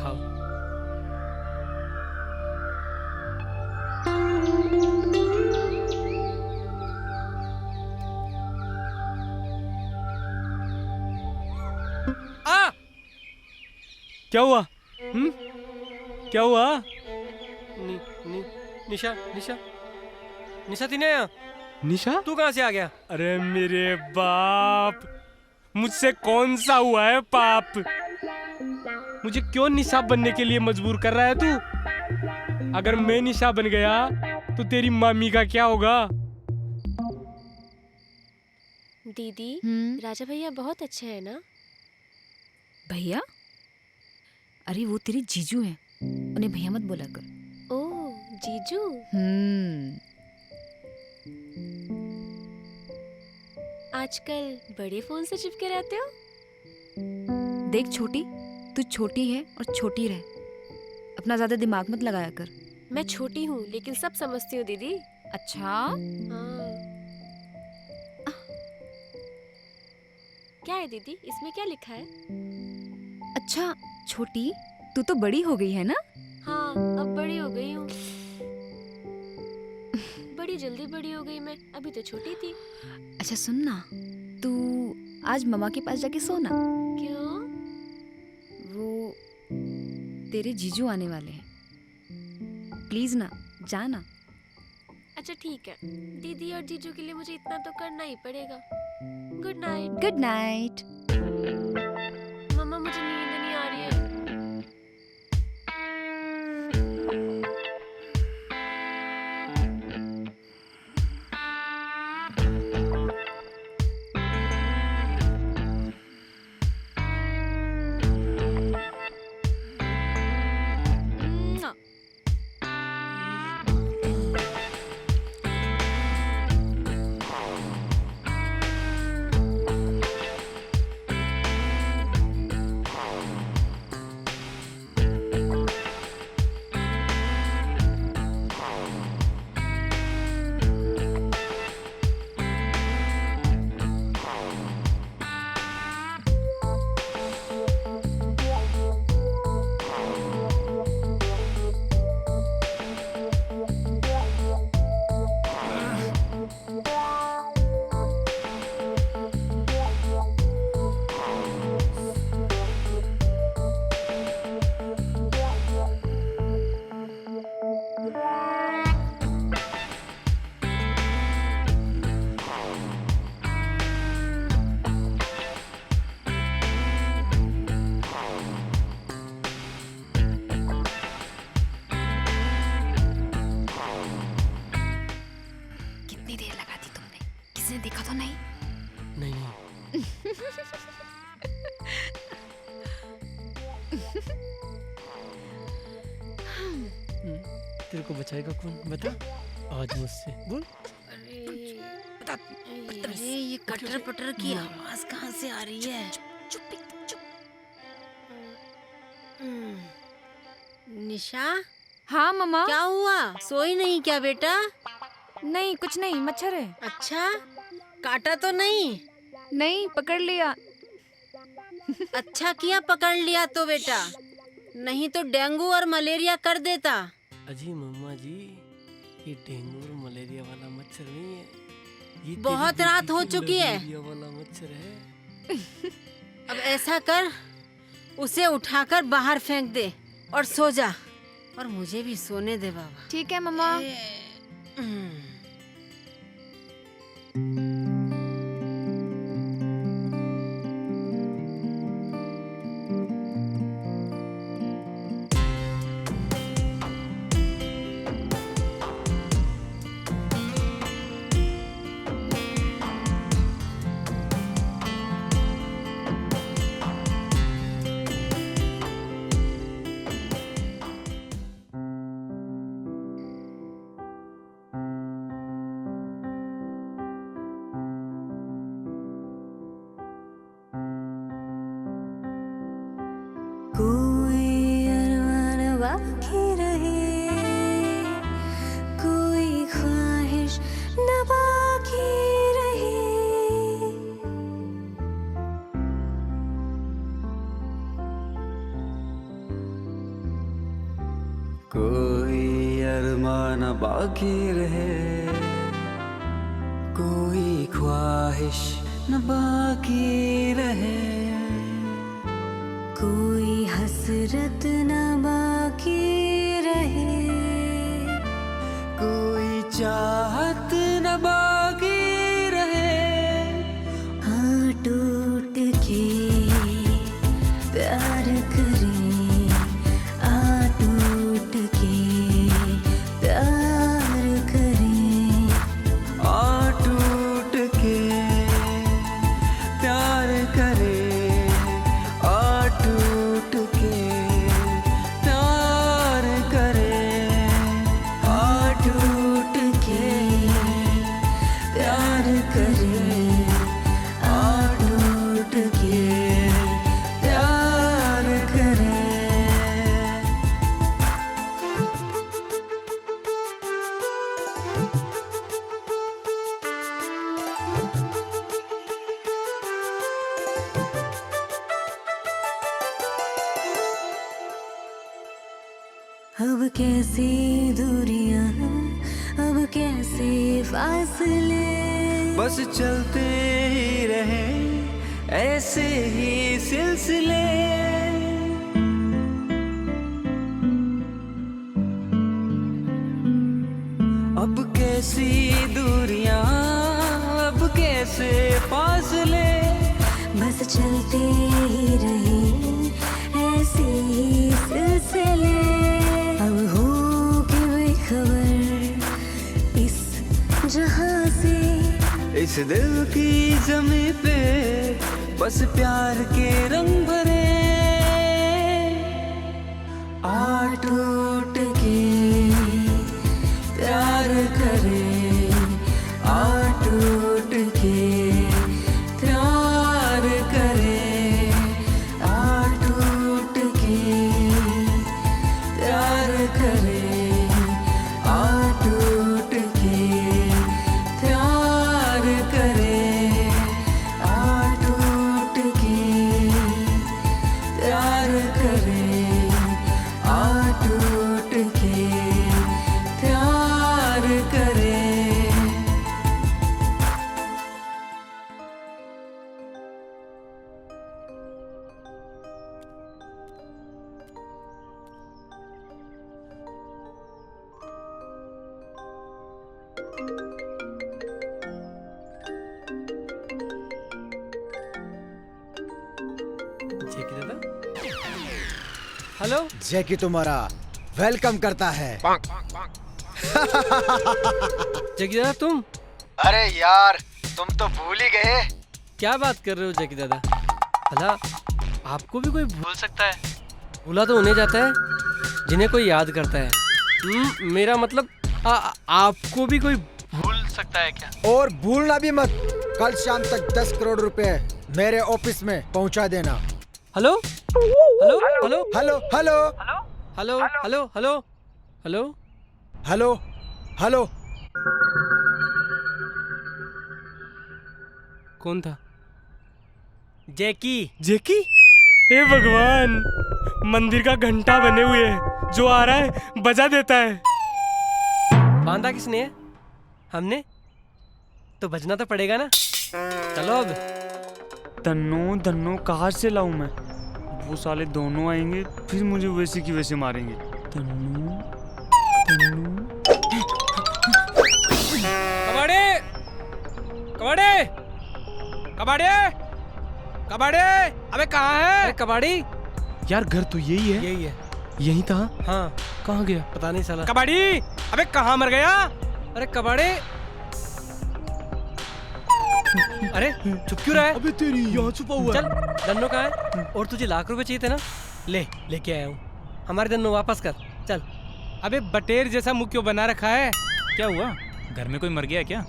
खाओ। क्या हुआ? क्या हुआ? निशा निशा निशा थी ना यहाँ? निशा? तू कहाँ से आ गया? अरे मेरे बाप, मुझसे कौन सा हुआ है पाप? मुझे क्यों निशा बनने के लिए मजबूर कर रहा है तू? अगर मैं निशा बन गया तो तेरी मामी का क्या होगा? दीदी, राजा भैया बहुत अच्छे हैं ना? भैया? अरे वो तेरे जीजू हैं, उन्हें भैया मत बोला कर। ओह, जीजू। आजकल बड़े फोन से चिपके रहते हो? देख छोटी, तू छोटी है और छोटी रह। अपना ज्यादा दिमाग मत लगाया कर। मैं छोटी हूँ लेकिन सब समझती हूँ दीदी। अच्छा? हाँ। क्या है दीदी, इसमें क्या लिखा है? अच्छा छोटी, तू तो बड़ी हो गई है ना? हाँ, अब बड़ी हो गई हूँ। बड़ी जल्दी बड़ी हो गई मैं, अभी तो छोटी थी। अच्छा सुन ना, तू आज मम्मा के पास जाके सो ना। क्यों? वो तेरे जीजू आने वाले हैं, प्लीज ना, जा ना। अच्छा ठीक है, दीदी और जीजू के लिए मुझे इतना तो करना ही पड़ेगा। Good night. Good night. मम्मा मुझे नींद नहीं आ रही है। कितनी देर लगा दी तुमने? किसी ने देखा तो नहीं? नहीं। तेरे को बचाएगा कौन? बता आज मुझसे बोल। अरे ये कटर पटर की आवाज कहाँ से आ रही है? निशा। हाँ मम्मा। क्या हुआ? सोई नहीं क्या बेटा? नहीं कुछ नहीं, मच्छर है। अच्छा, काटा तो नहीं? नहीं, पकड़ लिया। अच्छा किया पकड़ लिया तो बेटा, नहीं तो डेंगू और मलेरिया कर देता। अजी मम्मा जी, ये डेंगू और मलेरिया वाला मच्छर नहीं है, ये बहुत रात हो चुकी है। मलेरिया वाला मच्छर है। अब ऐसा कर, उसे उठाकर बाहर फेंक दे और सो जा, और मुझे भी सोने दे बाबा। ठीक है मम्मा। कोई अरमान बाकी रहे, कोई ख्वाहिश न बाकी रहे। कोई अरमान बाकी रहे, कोई ख्वाहिश न बाकी रहे। कोई हसरत न बाकी रहे, कोई चाहत न बाकी रहे। हाँ टूट के प्यार करें, आ टूट के प्यार करें। आ टूट के प्यार करे, आ टूट के प्यार करे, आ टूट के प्यार करें, आ टूट के प्यार करें। अब कैसी दूरियां, अब कैसे फासले। बस चलते ही रहे ऐसे ही सिलसिले। अब कैसी दूरियां, अब कैसे फासले। चलते ही रहे ऐसे ही सिलसिले। अब हो के बेखबर इस जहां से, इस दिल की जमी पे बस प्यार के रंग भरे। आ टूट के प्यार करे, आ टूट के प्यार करे, आ टूट के प्यार करे, आ टूट के प्यार करे, आ टूट के प्यार करे, आ टूट के प्यार करे। हेलो, जैकी तुम्हारा वेलकम करता है। जैकी दादा तुम? अरे यार, तुम तो भूल ही गए। क्या बात कर रहे हो जैकी दादा? भला आपको भी कोई भूल सकता है? भूला तो उन्हें जाता है जिन्हें कोई याद करता है। मेरा मतलब आपको भी कोई भूल सकता है क्या? और भूलना भी मत, कल शाम तक 10 करोड़ रुपए मेरे ऑफिस में पहुंचा देना। Hello hello hello hello hello hello hello hello hello hello hello. कौन था? जैकी। जैकी? हे भगवान, मंदिर का घंटा बने हुए है, जो आ रहा है बजा देता है। बांधा किसने है? हमने तो बजना तो पड़ेगा ना। चलो अब। धन्नो धन्नो कहाँ से लाऊं मैं? वो साले दोनों आएंगे फिर मुझे वैसे की वैसे मारेंगे। धन्नो धन्नो। कबाड़े कबाड़े कबाड़े कबाड़े, अबे कहाँ है? अरे कबाड़ी यार, घर तो यही है। यही है। यही था। हाँ, कहाँ गया? पता नहीं साला। कबाड़ी, अबे कहाँ मर गया? अरे कबाड़े, अरे चुप क्यों रहा है? अबे तेरी यहाँ छुपा हुआ चल, दन्नो कहाँ है? और तुझे लाख रुपए चाहिए थे ना? लेके आया हूँ। हमारे दन्नो वापस कर, चल। अबे बटेर जैसा मुंह क्यों बना रखा है? क्या हुआ? घर में कोई मर गया क्या?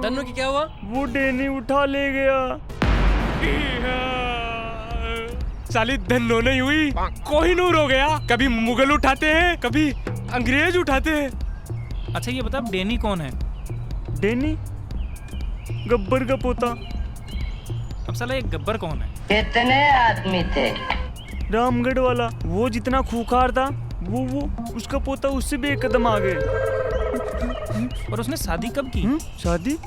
दन्नो की क्या हुआ? वो डेनी उठा ले गया। साली धन्नो नहीं हुई, कोहिनूर हो गया। कभी मुगल उठाते हैं, कभी अंग्रेज उठाते हैं। अच्छा ये बता, डेनी कौन है? डेनी गब्बर का पोता। अब साला ये गब्बर कौन है? कितने आदमी थे? रामगढ़ वाला, वो जितना खूंखार था वो उसका पोता उससे भी एक कदम आगे। और उसने शादी कब की? शादी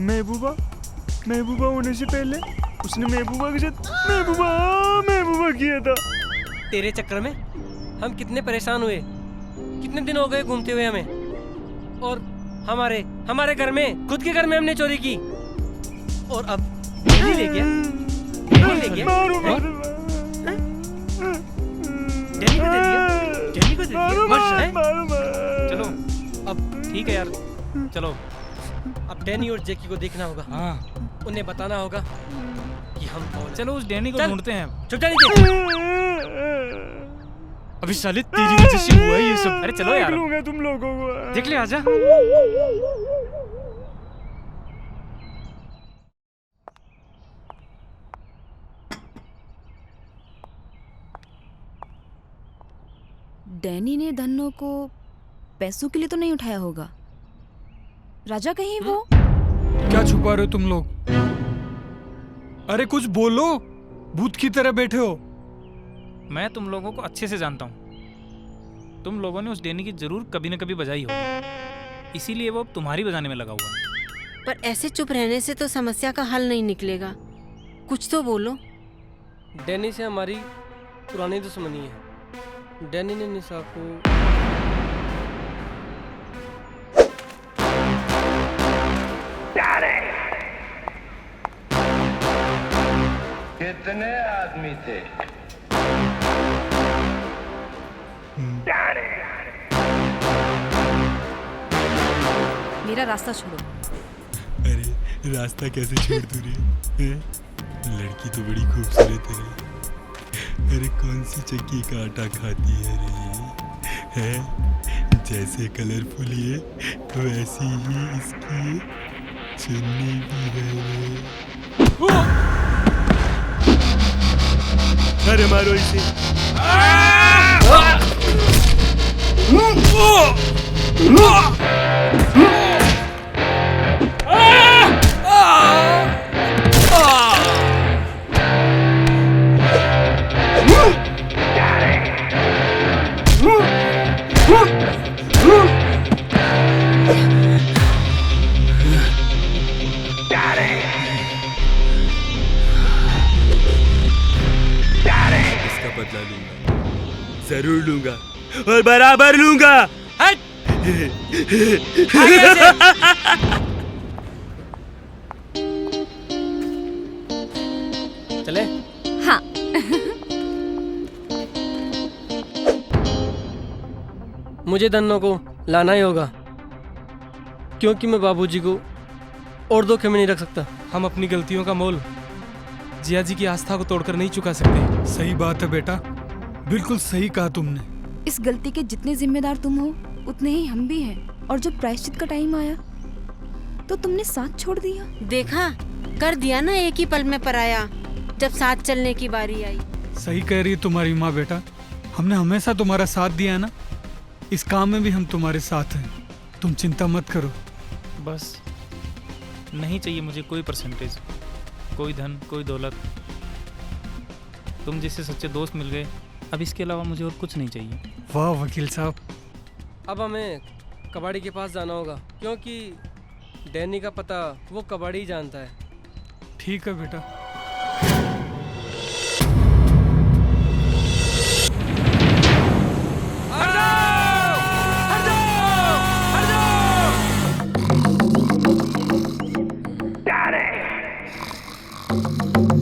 महबूबा होने से पहले उसने महबूबा के साथ महबूबा किया था। तेरे चक्कर में हम कितने परेशान हुए, कितने दिन हो गए घूमते हुए हमें। और हमारे घर में, खुद के घर में हमने चोरी की। और अब डेनी ले गया। डेनी को दे दिया। डेनी को दे दिया। चलो अब ठीक है यार, चलो। अब डेनी और जैकी को देखना होगा। हाँ, उन्हें बताना होगा कि हम कौन। चलो उस डेनी को ढूंढते हैं। चुप जा नीचे। अभी साले तेरी वजह से हुआ है ये सब। अरे चलो यार, लूंगा तुम लोगों को। देख ले, आजा। डैनी ने धन्नो को पैसों के लिए तो नहीं उठाया होगा। राजा कहीं वो? क्या छुपा रहे हो तुम लोग? अरे कुछ बोलो, भूत की तरह बैठे हो। मैं तुम लोगों को अच्छे से जानता हूँ। तुम लोगों ने उस डेनी की जरूर कभी न कभी बजाई होगी, इसीलिए वो अब तुम्हारी बजाने में लगा हुआ है। पर ऐसे चुप रहने से तो समस्या का हल नहीं निकलेगा, कुछ तो बोलो। डैनी से हमारी पुरानी दुश्मनी है। डैनी ने निशा को कितने आदमी थे? मेरा रास्ता छोड़ो। अरे रास्ता कैसे छोड़ दूँ रे? लड़की तो बड़ी खूबसूरत है रे। अरे कौन सी चक्की का आटा खाती है रे? है जैसे कलरफुल है वैसी ही इसकी चुन्नी भी है रे। अरे मारो इसे। इसका बदला लूंगा, जरूर लूंगा और बराबर लूंगा। चले? हाँ। मुझे धन्नो को लाना ही होगा, क्योंकि मैं बाबूजी को और धोखे में नहीं रख सकता। हम अपनी गलतियों का मोल जिया जी की आस्था को तोड़कर नहीं चुका सकते। सही बात है बेटा, बिल्कुल सही कहा तुमने। इस गलती के जितने जिम्मेदार तुम हो उतने ही हम भी हैं। और जब प्रायश्चित का टाइम आया तो तुमने साथ छोड़ दिया। देखा, कर दिया ना एक ही पल में पराया जब साथ चलने की बारी आई। सही कह रही है तुम्हारी माँ बेटा, हमने हमेशा तुम्हारा साथ दिया है ना, इस काम में भी हम तुम्हारे साथ हैं। तुम चिंता मत करो। बस नहीं चाहिए मुझे कोई परसेंटेज, कोई धन, कोई दौलत। तुम जैसे सच्चे दोस्त मिल गए, अब इसके अलावा मुझे और कुछ नहीं चाहिए। वाह वकील साहब। अब हमें कबाड़ी के पास जाना होगा, क्योंकि डैनी का पता वो कबाड़ी ही जानता है। ठीक है बेटा।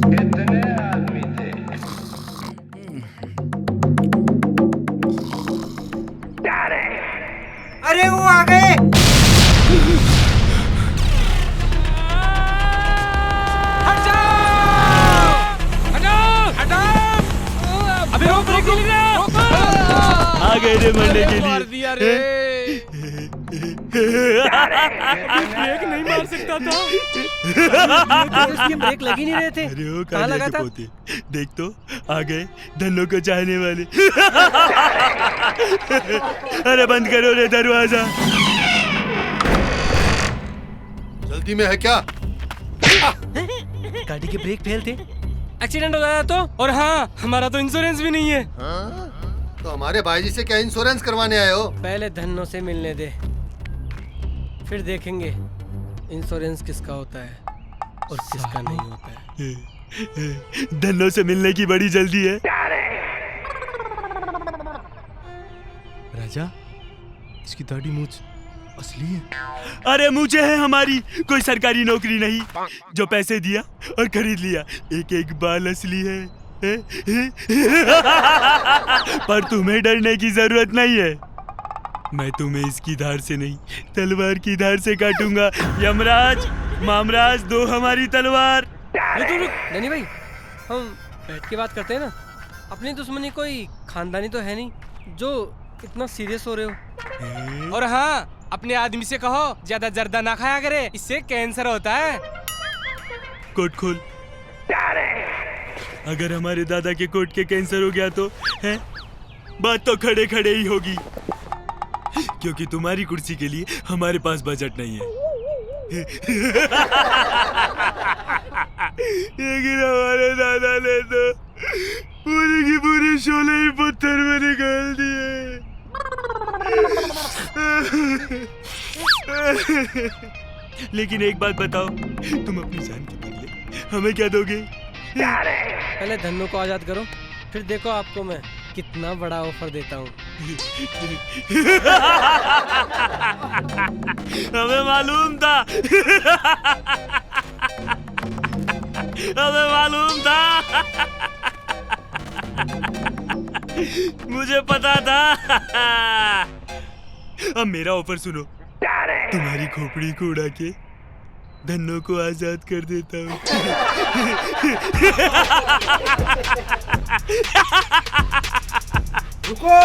कितने आदमी थे? अरे वो आ गए। अबे रोक ब्रेक नहीं लग रहा। आ गए रे मरने के मार दिया रे। ब्रेक नहीं मार सकता था। इसके ब्रेक लग ही नहीं रहे थे। अरे वो कहाँ लगा था? पोते देख तो आ गए धन्नो को चाहने वाले। अरे बंद करो रे दरवाजा। जल्दी में है क्या? गाड़ी के ब्रेक फेल थे, एक्सीडेंट हो जाया तो। और हाँ, हमारा तो इंश्योरेंस भी नहीं है। तो हमारे भाईजी से क्या इंश्योरेंस करवाने आए हो? पहले धन्नो से मिलने दे, फिर देखेंगे इंश्योरेंस किसका होता है और किसका नहीं होता है। धन्नो से मिलने की बड़ी जल्दी है। राजा, इसकी दाढ़ी मूंछ असली है? अरे मुझे है हमारी, कोई सरकारी नौकरी नहीं, जो पैसे दिया और खरीद लिया। एक एक बाल असली है। पर तुम्हें डरने की जरूरत नहीं है, मैं तुम्हें इसकी धार से नहीं तलवार की धार से काटूंगा। यमराज, मामराज, दो हमारी तलवार। रुक डैनी भाई, हम बैठ के बात करते हैं ना। अपनी दुश्मनी कोई खानदानी तो है नहीं जो इतना सीरियस हो रहे हो। और हाँ, अपने आदमी से कहो ज्यादा जर्दा ना खाया करे, इससे कैंसर होता है। कोट खोल। अगर हमारे दादा के कोट के कैंसर हो गया तो है बात तो खड़े खड़े ही होगी, क्योंकि तुम्हारी कुर्सी के लिए हमारे पास बजट नहीं है। लेकिन हमारे दादा ने तो पूरी की पूरी शोले ही पत्थर में निकाल दिए। लेकिन एक बात बताओ, तुम अपनी जान के बदले हमें क्या दोगे? पहले धन्नो को आजाद करो, फिर देखो आपको मैं कितना बड़ा ऑफर देता हूँ। हमें मालूम था। हमें मालूम था। मुझे पता था। अब मेरा ऑफर सुनो, तुम्हारी खोपड़ी को उड़ा के धन्नो को आजाद कर देता हूँ। रुको।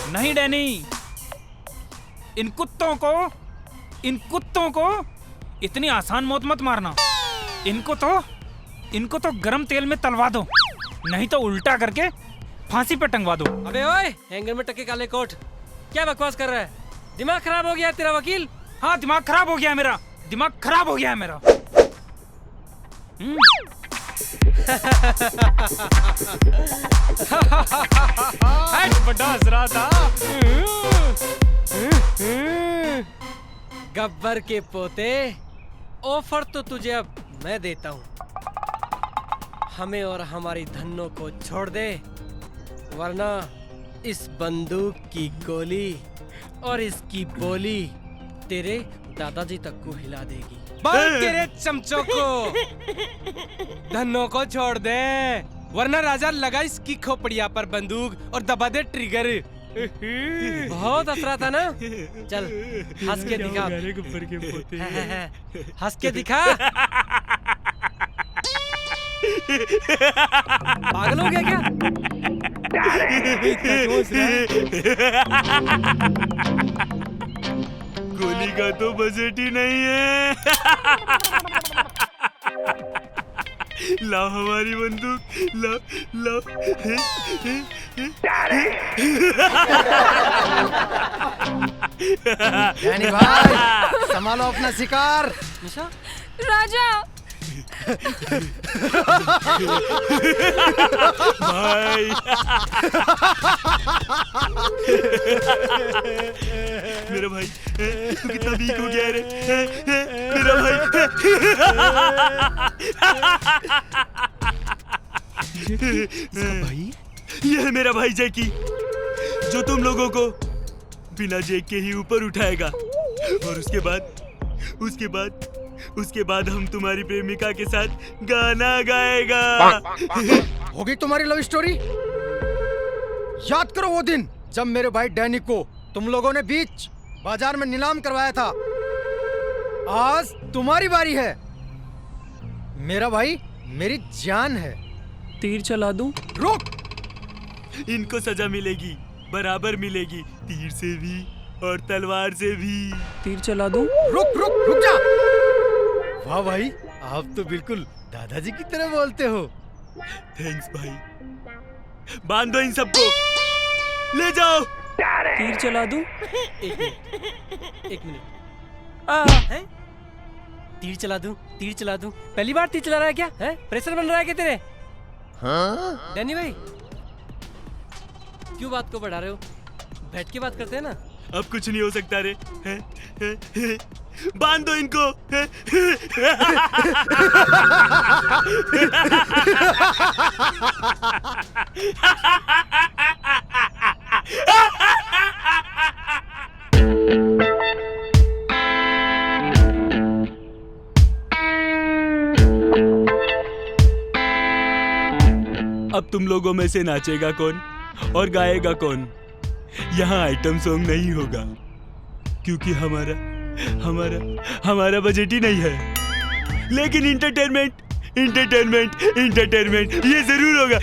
नहीं डैनी, इन कुत्तों को इतनी आसान मौत मत मारना। इनको तो गरम तेल में तलवा दो, नहीं तो उल्टा करके फांसी पे टंगवा दो। अबे ओए, हैंगर में टके काले कोट, क्या बकवास कर रहा है? दिमाग खराब हो गया है तेरा वकील? हाँ, दिमाग खराब हो गया है मेरा, दिमाग खराब हो गया है मेरा। बड़ा हंस रहा था। गब्बर के पोते, ऑफर तो तुझे अब मैं देता हूँ। हमें और हमारी धन्नो को छोड़ दे, वरना इस बंदूक की गोली और इसकी बोली तेरे दादाजी तक को हिला देगी। बंद तेरे चमचों को। धन्नो को छोड़ दे, वरना राजा लगा इसकी खोपड़िया पर बंदूक और दबा दे ट्रिगर। बहुत हंस रहा था ना? चल हंस के दिखा। हंस के दिखा। पागल हो गया क्या? गोली का तो बजट ही नहीं है। लाओ हमारी बंदूक, लाओ। यानी भाई, संभालो अपना शिकार। राजा। भाई। मेरा भाई तू कितना वीक हो गया रे। मेरा भाई, ये है मेरा भाई जैकी, जो तुम लोगों को बिना जैक के ही ऊपर उठाएगा। और उसके बाद हम तुम्हारी प्रेमिका के साथ गाना गाएगा। होगी तुम्हारी लव स्टोरी? याद करो वो दिन जब मेरे भाई डैनी को तुम लोगों ने बीच बाजार में नीलाम करवाया था। आज तुम्हारी बारी है। मेरा भाई मेरी जान है। तीर चला दूं? रुक। इनको सजा मिलेगी, बराबर मिलेगी, तीर से भी और तलवार से भी। तीर चला दूं? रुक जा। वाह भाई, आप तो बिल्कुल दादाजी की तरह बोलते हो। थैंक्स भाई। बांध दो इन सबको, ले जाओ। तीर चला दूं? एक मिनट। तीर चला दूं? पहली बार तीर चला रहा है क्या? है? प्रेशर बन रहा है क्या तेरे? हाँ? डैनी भाई, क्यों बात को बढ़ा रहे हो? बैठ के बात करते हैं ना। अब कुछ नहीं हो सकता रे। बांध दो इनको। अब तुम लोगों में से नाचेगा कौन और गाएगा कौन? यहाँ आइटम सॉन्ग नहीं होगा, क्योंकि हमारा बजट ही नहीं है। लेकिन इंटरटेनमेंट ये जरूर होगा।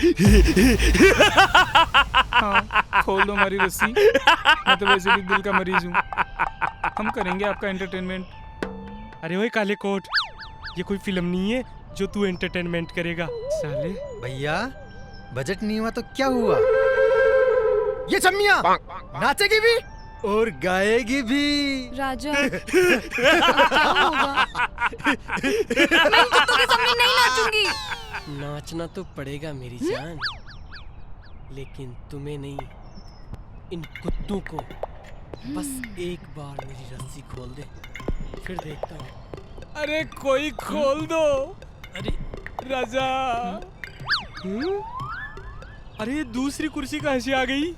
हाँ, खोल दो हमारी रस्सी। मैं तो वैसे भी दिल का मरीज हूँ। हम करेंगे आपका एंटरटेनमेंट। अरे ओए काले कोट, ये कोई फिल्म नहीं है जो तू एंटरटेनमेंट करेगा साले। भैया, बजट नहीं हुआ तो क्या हुआ? ये चम्मिया नाचेगी भी और गाएगी भी। राजा, क्या होगा? मैं इन कुत्तों के सामने नहीं नाचूंगी। नाचना तो पड़ेगा मेरी जान, लेकिन तुम्हें नहीं, इन कुत्तों को बस एक बार मेरी रस्सी खोल दे, फिर देखता हूँ। अरे कोई खोल दो। अरे राजा। अरे दूसरी कुर्सी कहाँ से आ गई?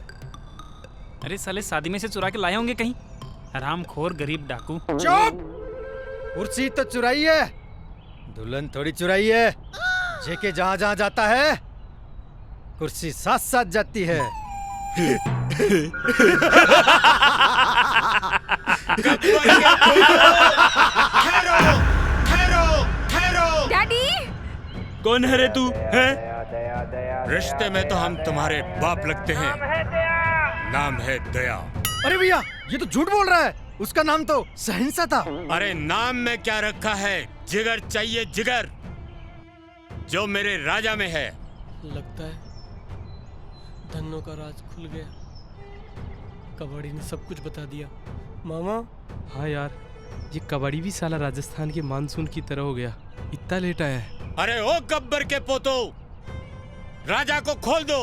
अरे साले शादी में से चुरा के लाए होंगे कहीं, हरामखोर गरीब डाकू। चुप! कुर्सी तो चुराई है, दुल्हन थोड़ी चुराई है। जेके जहाँ जहाँ जाता है कुर्सी साथ साथ जाती है। डैडी! कौन है रे तू? है? रिश्ते में तो हम तुम्हारे बाप लगते हैं। नाम है दया। अरे भैया, ये तो झूठ बोल रहा है। उसका नाम तो सहनसा था। अरे नाम में क्या रखा है? जिगर चाहिए, जिगर, जो मेरे राजा में है। लगता है धन्नो का राज खुल गया। कबाड़ी ने सब कुछ बता दिया। मामा। हाँ यार, ये कबाड़ी भी साला राजस्थान के मानसून की तरह हो गया, इतना लेट आया है। अरे ओ गब्बर के पोतो, राजा को खोल दो,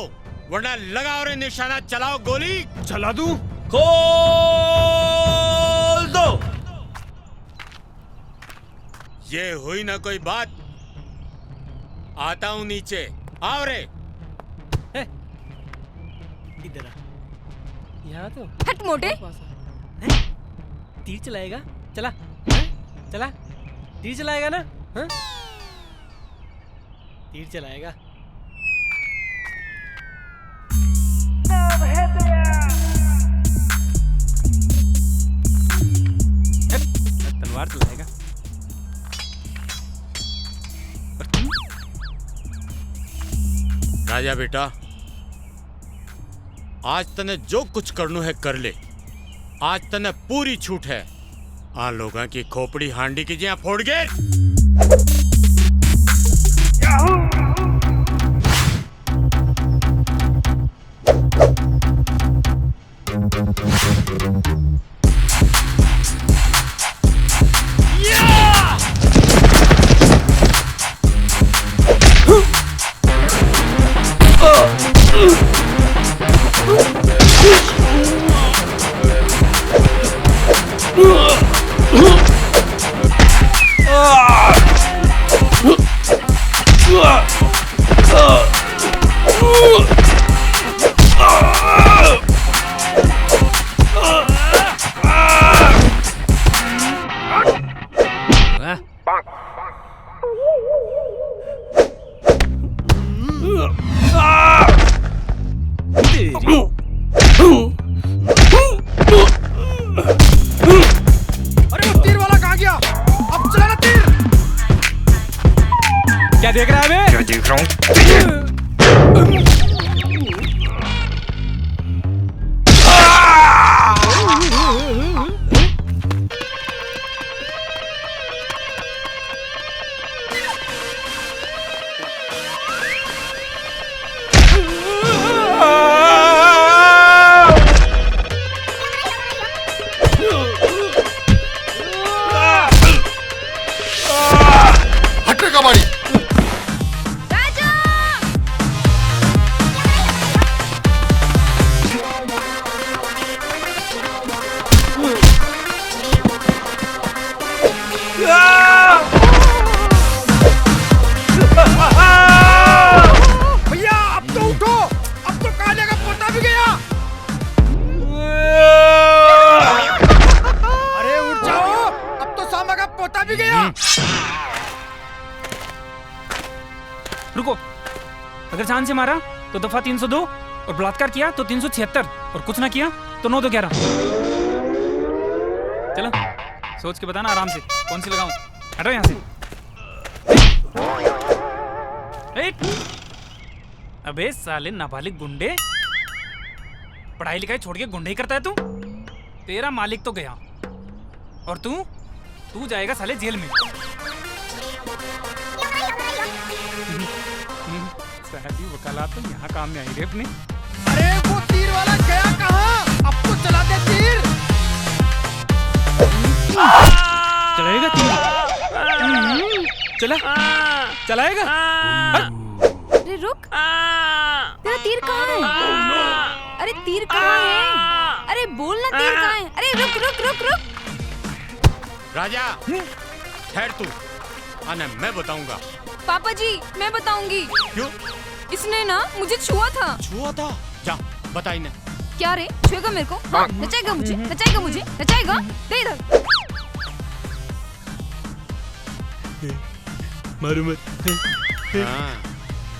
वरना लगाओ रे निशाना, चलाओ गोली। चला दूं? खोल दो। ये हुई ना कोई बात। आता हूं नीचे, आओ रे। इधर आ। यहाँ तो हट मोटे। तीर चलाएगा? चला चला, तीर चलाएगा ना? हाँ? तीर चलाएगा। तलवार चलाएगा। राजा बेटा, आज तने जो कुछ करनू है कर ले। आज तने पूरी छूट है। आ लोगों की खोपड़ी हांडी की जिया फोड़ गए। अरे वो तीर वाला कहाँ गया? अब चलाना तीर। क्या देख रहा है बे? क्या देख रहा हूँ? कबाड़ी। भैया अब तो उठो, अब तो काले का पोता भी गया। अरे उठ जाओ, अब तो सामा का पोता भी गया। रुको, अगर जान से मारा तो दफा 302 और बलात्कार किया तो 376 और कुछ ना किया तो 9 तो 11। चलो सोच के बताना आराम से कौन सी लगाऊं। हटो यहाँ से। अबे साले नाबालिग गुंडे, पढ़ाई लिखाई छोड़ के गुंडे ही करता है तू। तेरा मालिक तो गया और तू जाएगा साले जेल में। साली वकालत तो यहाँ काम में आई रे अपने। अरे वो तीर वाला गया कहाँ? अब तो चला दे तीर। चलाएगा तीर? चला चलाएगा? अरे रुक, तेरा तीर कहाँ है? अरे तीर कहाँ है? अरे बोल ना तीर कहाँ है? अरे रुक रुक रुक रुक। राजा ठहर तू, आने मैं बताऊंगा। पापा जी मैं बताऊंगी। क्यों? इसने ना मुझे छुआ था। छुआ था? जा बता इन्हें। क्या रे छुएगा मेरे को? हाँ नचाएगा मुझे, नचाएगा मुझे, नचाएगा। दे इधर। मारो मत।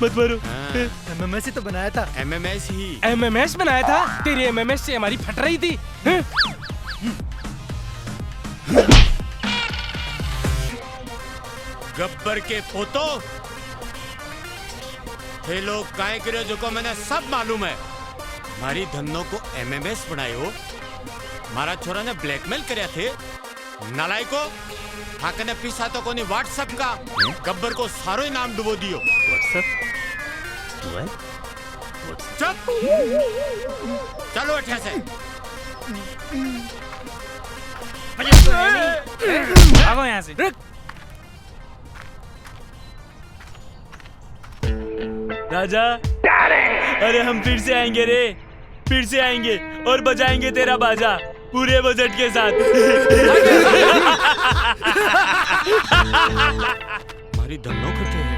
मत मारो। MMS ही तो बनाया था। MMS ही। MMS बनाया था? तेरी MMS से हमारी फट रही थी। गब्बर के पोतो थे लोग काय करे जो को मैंने सब मालूम है। मारी धन्नो को MMS बनाए हो। मारा छोरा ने ब्लैकमेल करया थे। नालायको हाकने पीसा तो कोनी व्हाट्सएप का गब्बर को सारो ही नाम डुबो दियो। चुप चलो अठिया से। भागो यहाँ से। राजा अरे हम फिर से आएंगे रे, फिर से आएंगे और बजाएंगे तेरा बाजा पूरे बजट के साथ। हमारी धन्नो कटे है।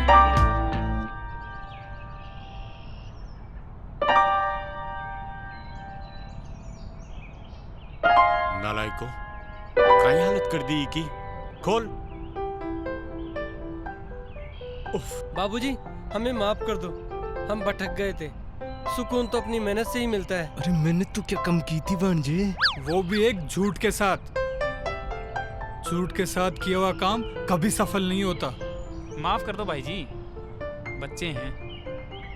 नालायको काई हालत कर दी की? खोल। बाबूजी हमें माफ कर दो, हम भटक गए थे। सुकून तो अपनी मेहनत से ही मिलता है। अरे मेहनत तो क्या कम की थी भांजे? वो भी एक झूठ के साथ। झूठ के साथ किया हुआ काम कभी सफल नहीं होता। माफ कर दो भाई जी, बच्चे हैं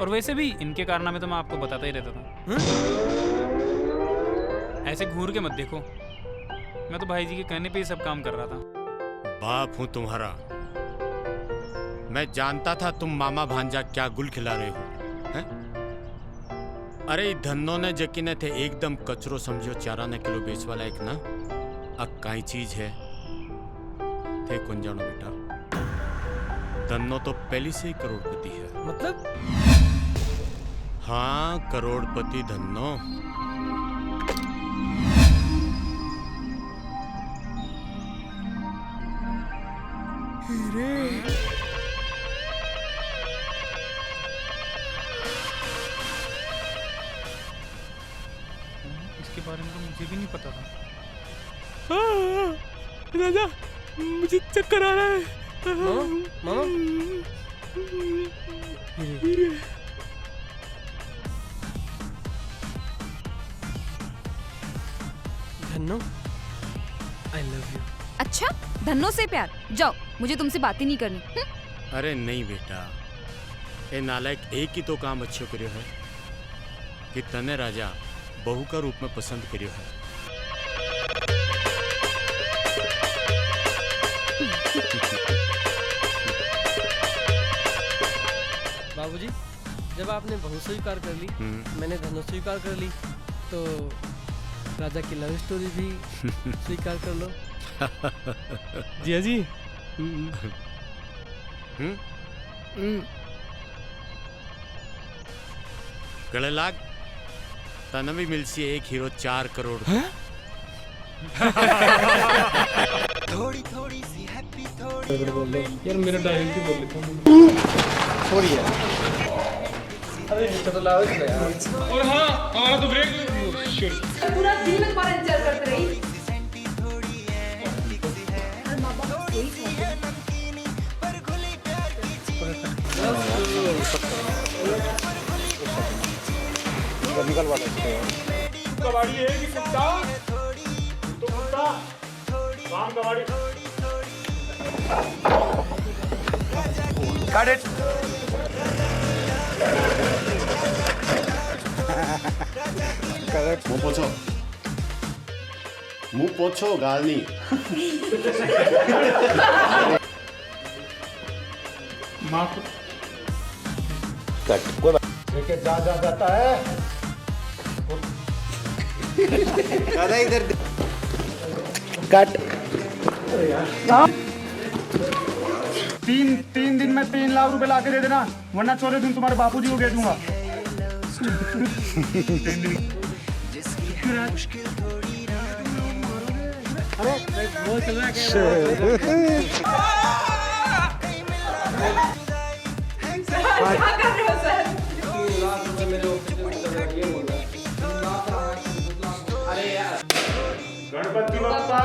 और वैसे भी इनके कारनामे तो मैं आपको बताता ही रहता था। ऐसे घूर के मत देखो, मैं तो भाई जी के कहने पे ही सब काम कर रहा था। बाप हूं तुम्हारा, मैं जानता था तुम मामा भांजा क्या गुल खिला रहे हो हैं? अरे धन्नो ने जकीने थे एकदम कचरो समझो 4 किलो बेच वाला एक ना अब काई चीज है थे कौन जानो बेटा। धन्नो तो पहले से ही करोड़पति है। मतलब? हाँ करोड़पति धन्नो। इसके बारे में तो मुझे भी नहीं पता था। राजा मुझे चक्कर आ रहा है। मामा धन्नो आई लव यू। अच्छा धन्नो से प्यार? जाओ मुझे तुमसे बात ही नहीं करनी। अरे नहीं बेटा, ए नालायक एक ही तो काम अच्छो करियो है कि तने राजा बहू का रूप में पसंद करियो है। बाबूजी जब आपने बहू स्वीकार कर ली, मैंने धन्नो स्वीकार कर ली, तो राजा की लव स्टोरी भी स्वीकार कर लो। जिया जी। गले लाग तने भी मिलसी एक हीरो 4 करोड़। थोड़ी थोड़ी सी हैप्पी थोड़ी यार मेरा डायलॉग भी बोल लेता हूं। सॉरी यार। अरे तो लाओ इसको यार। और हाँ हमारा तो ब्रेक शुरू। पूरा दिन में तुम्हारा इंतजार करते रही। निकल वाला कबाड़ी है कि कुत्ता? तो कुत्ता राम कबाड़ी। Got it. मुंह पोछो, मुंह पोछो गाल नहीं। माफ कट कोई लेके जा जाता है। दादा इधर कट। तीन दिन में 3 लाख रुपए ला के दे देना, वरना चौथे दिन तुम्हारे बापूजी को भेज दूंगा। अरे वो चल रहा है गणपति बप्पा।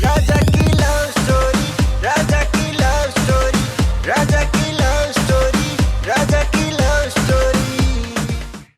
राजा की लव स्टोरी, राजा की लव स्टोरी, राजा की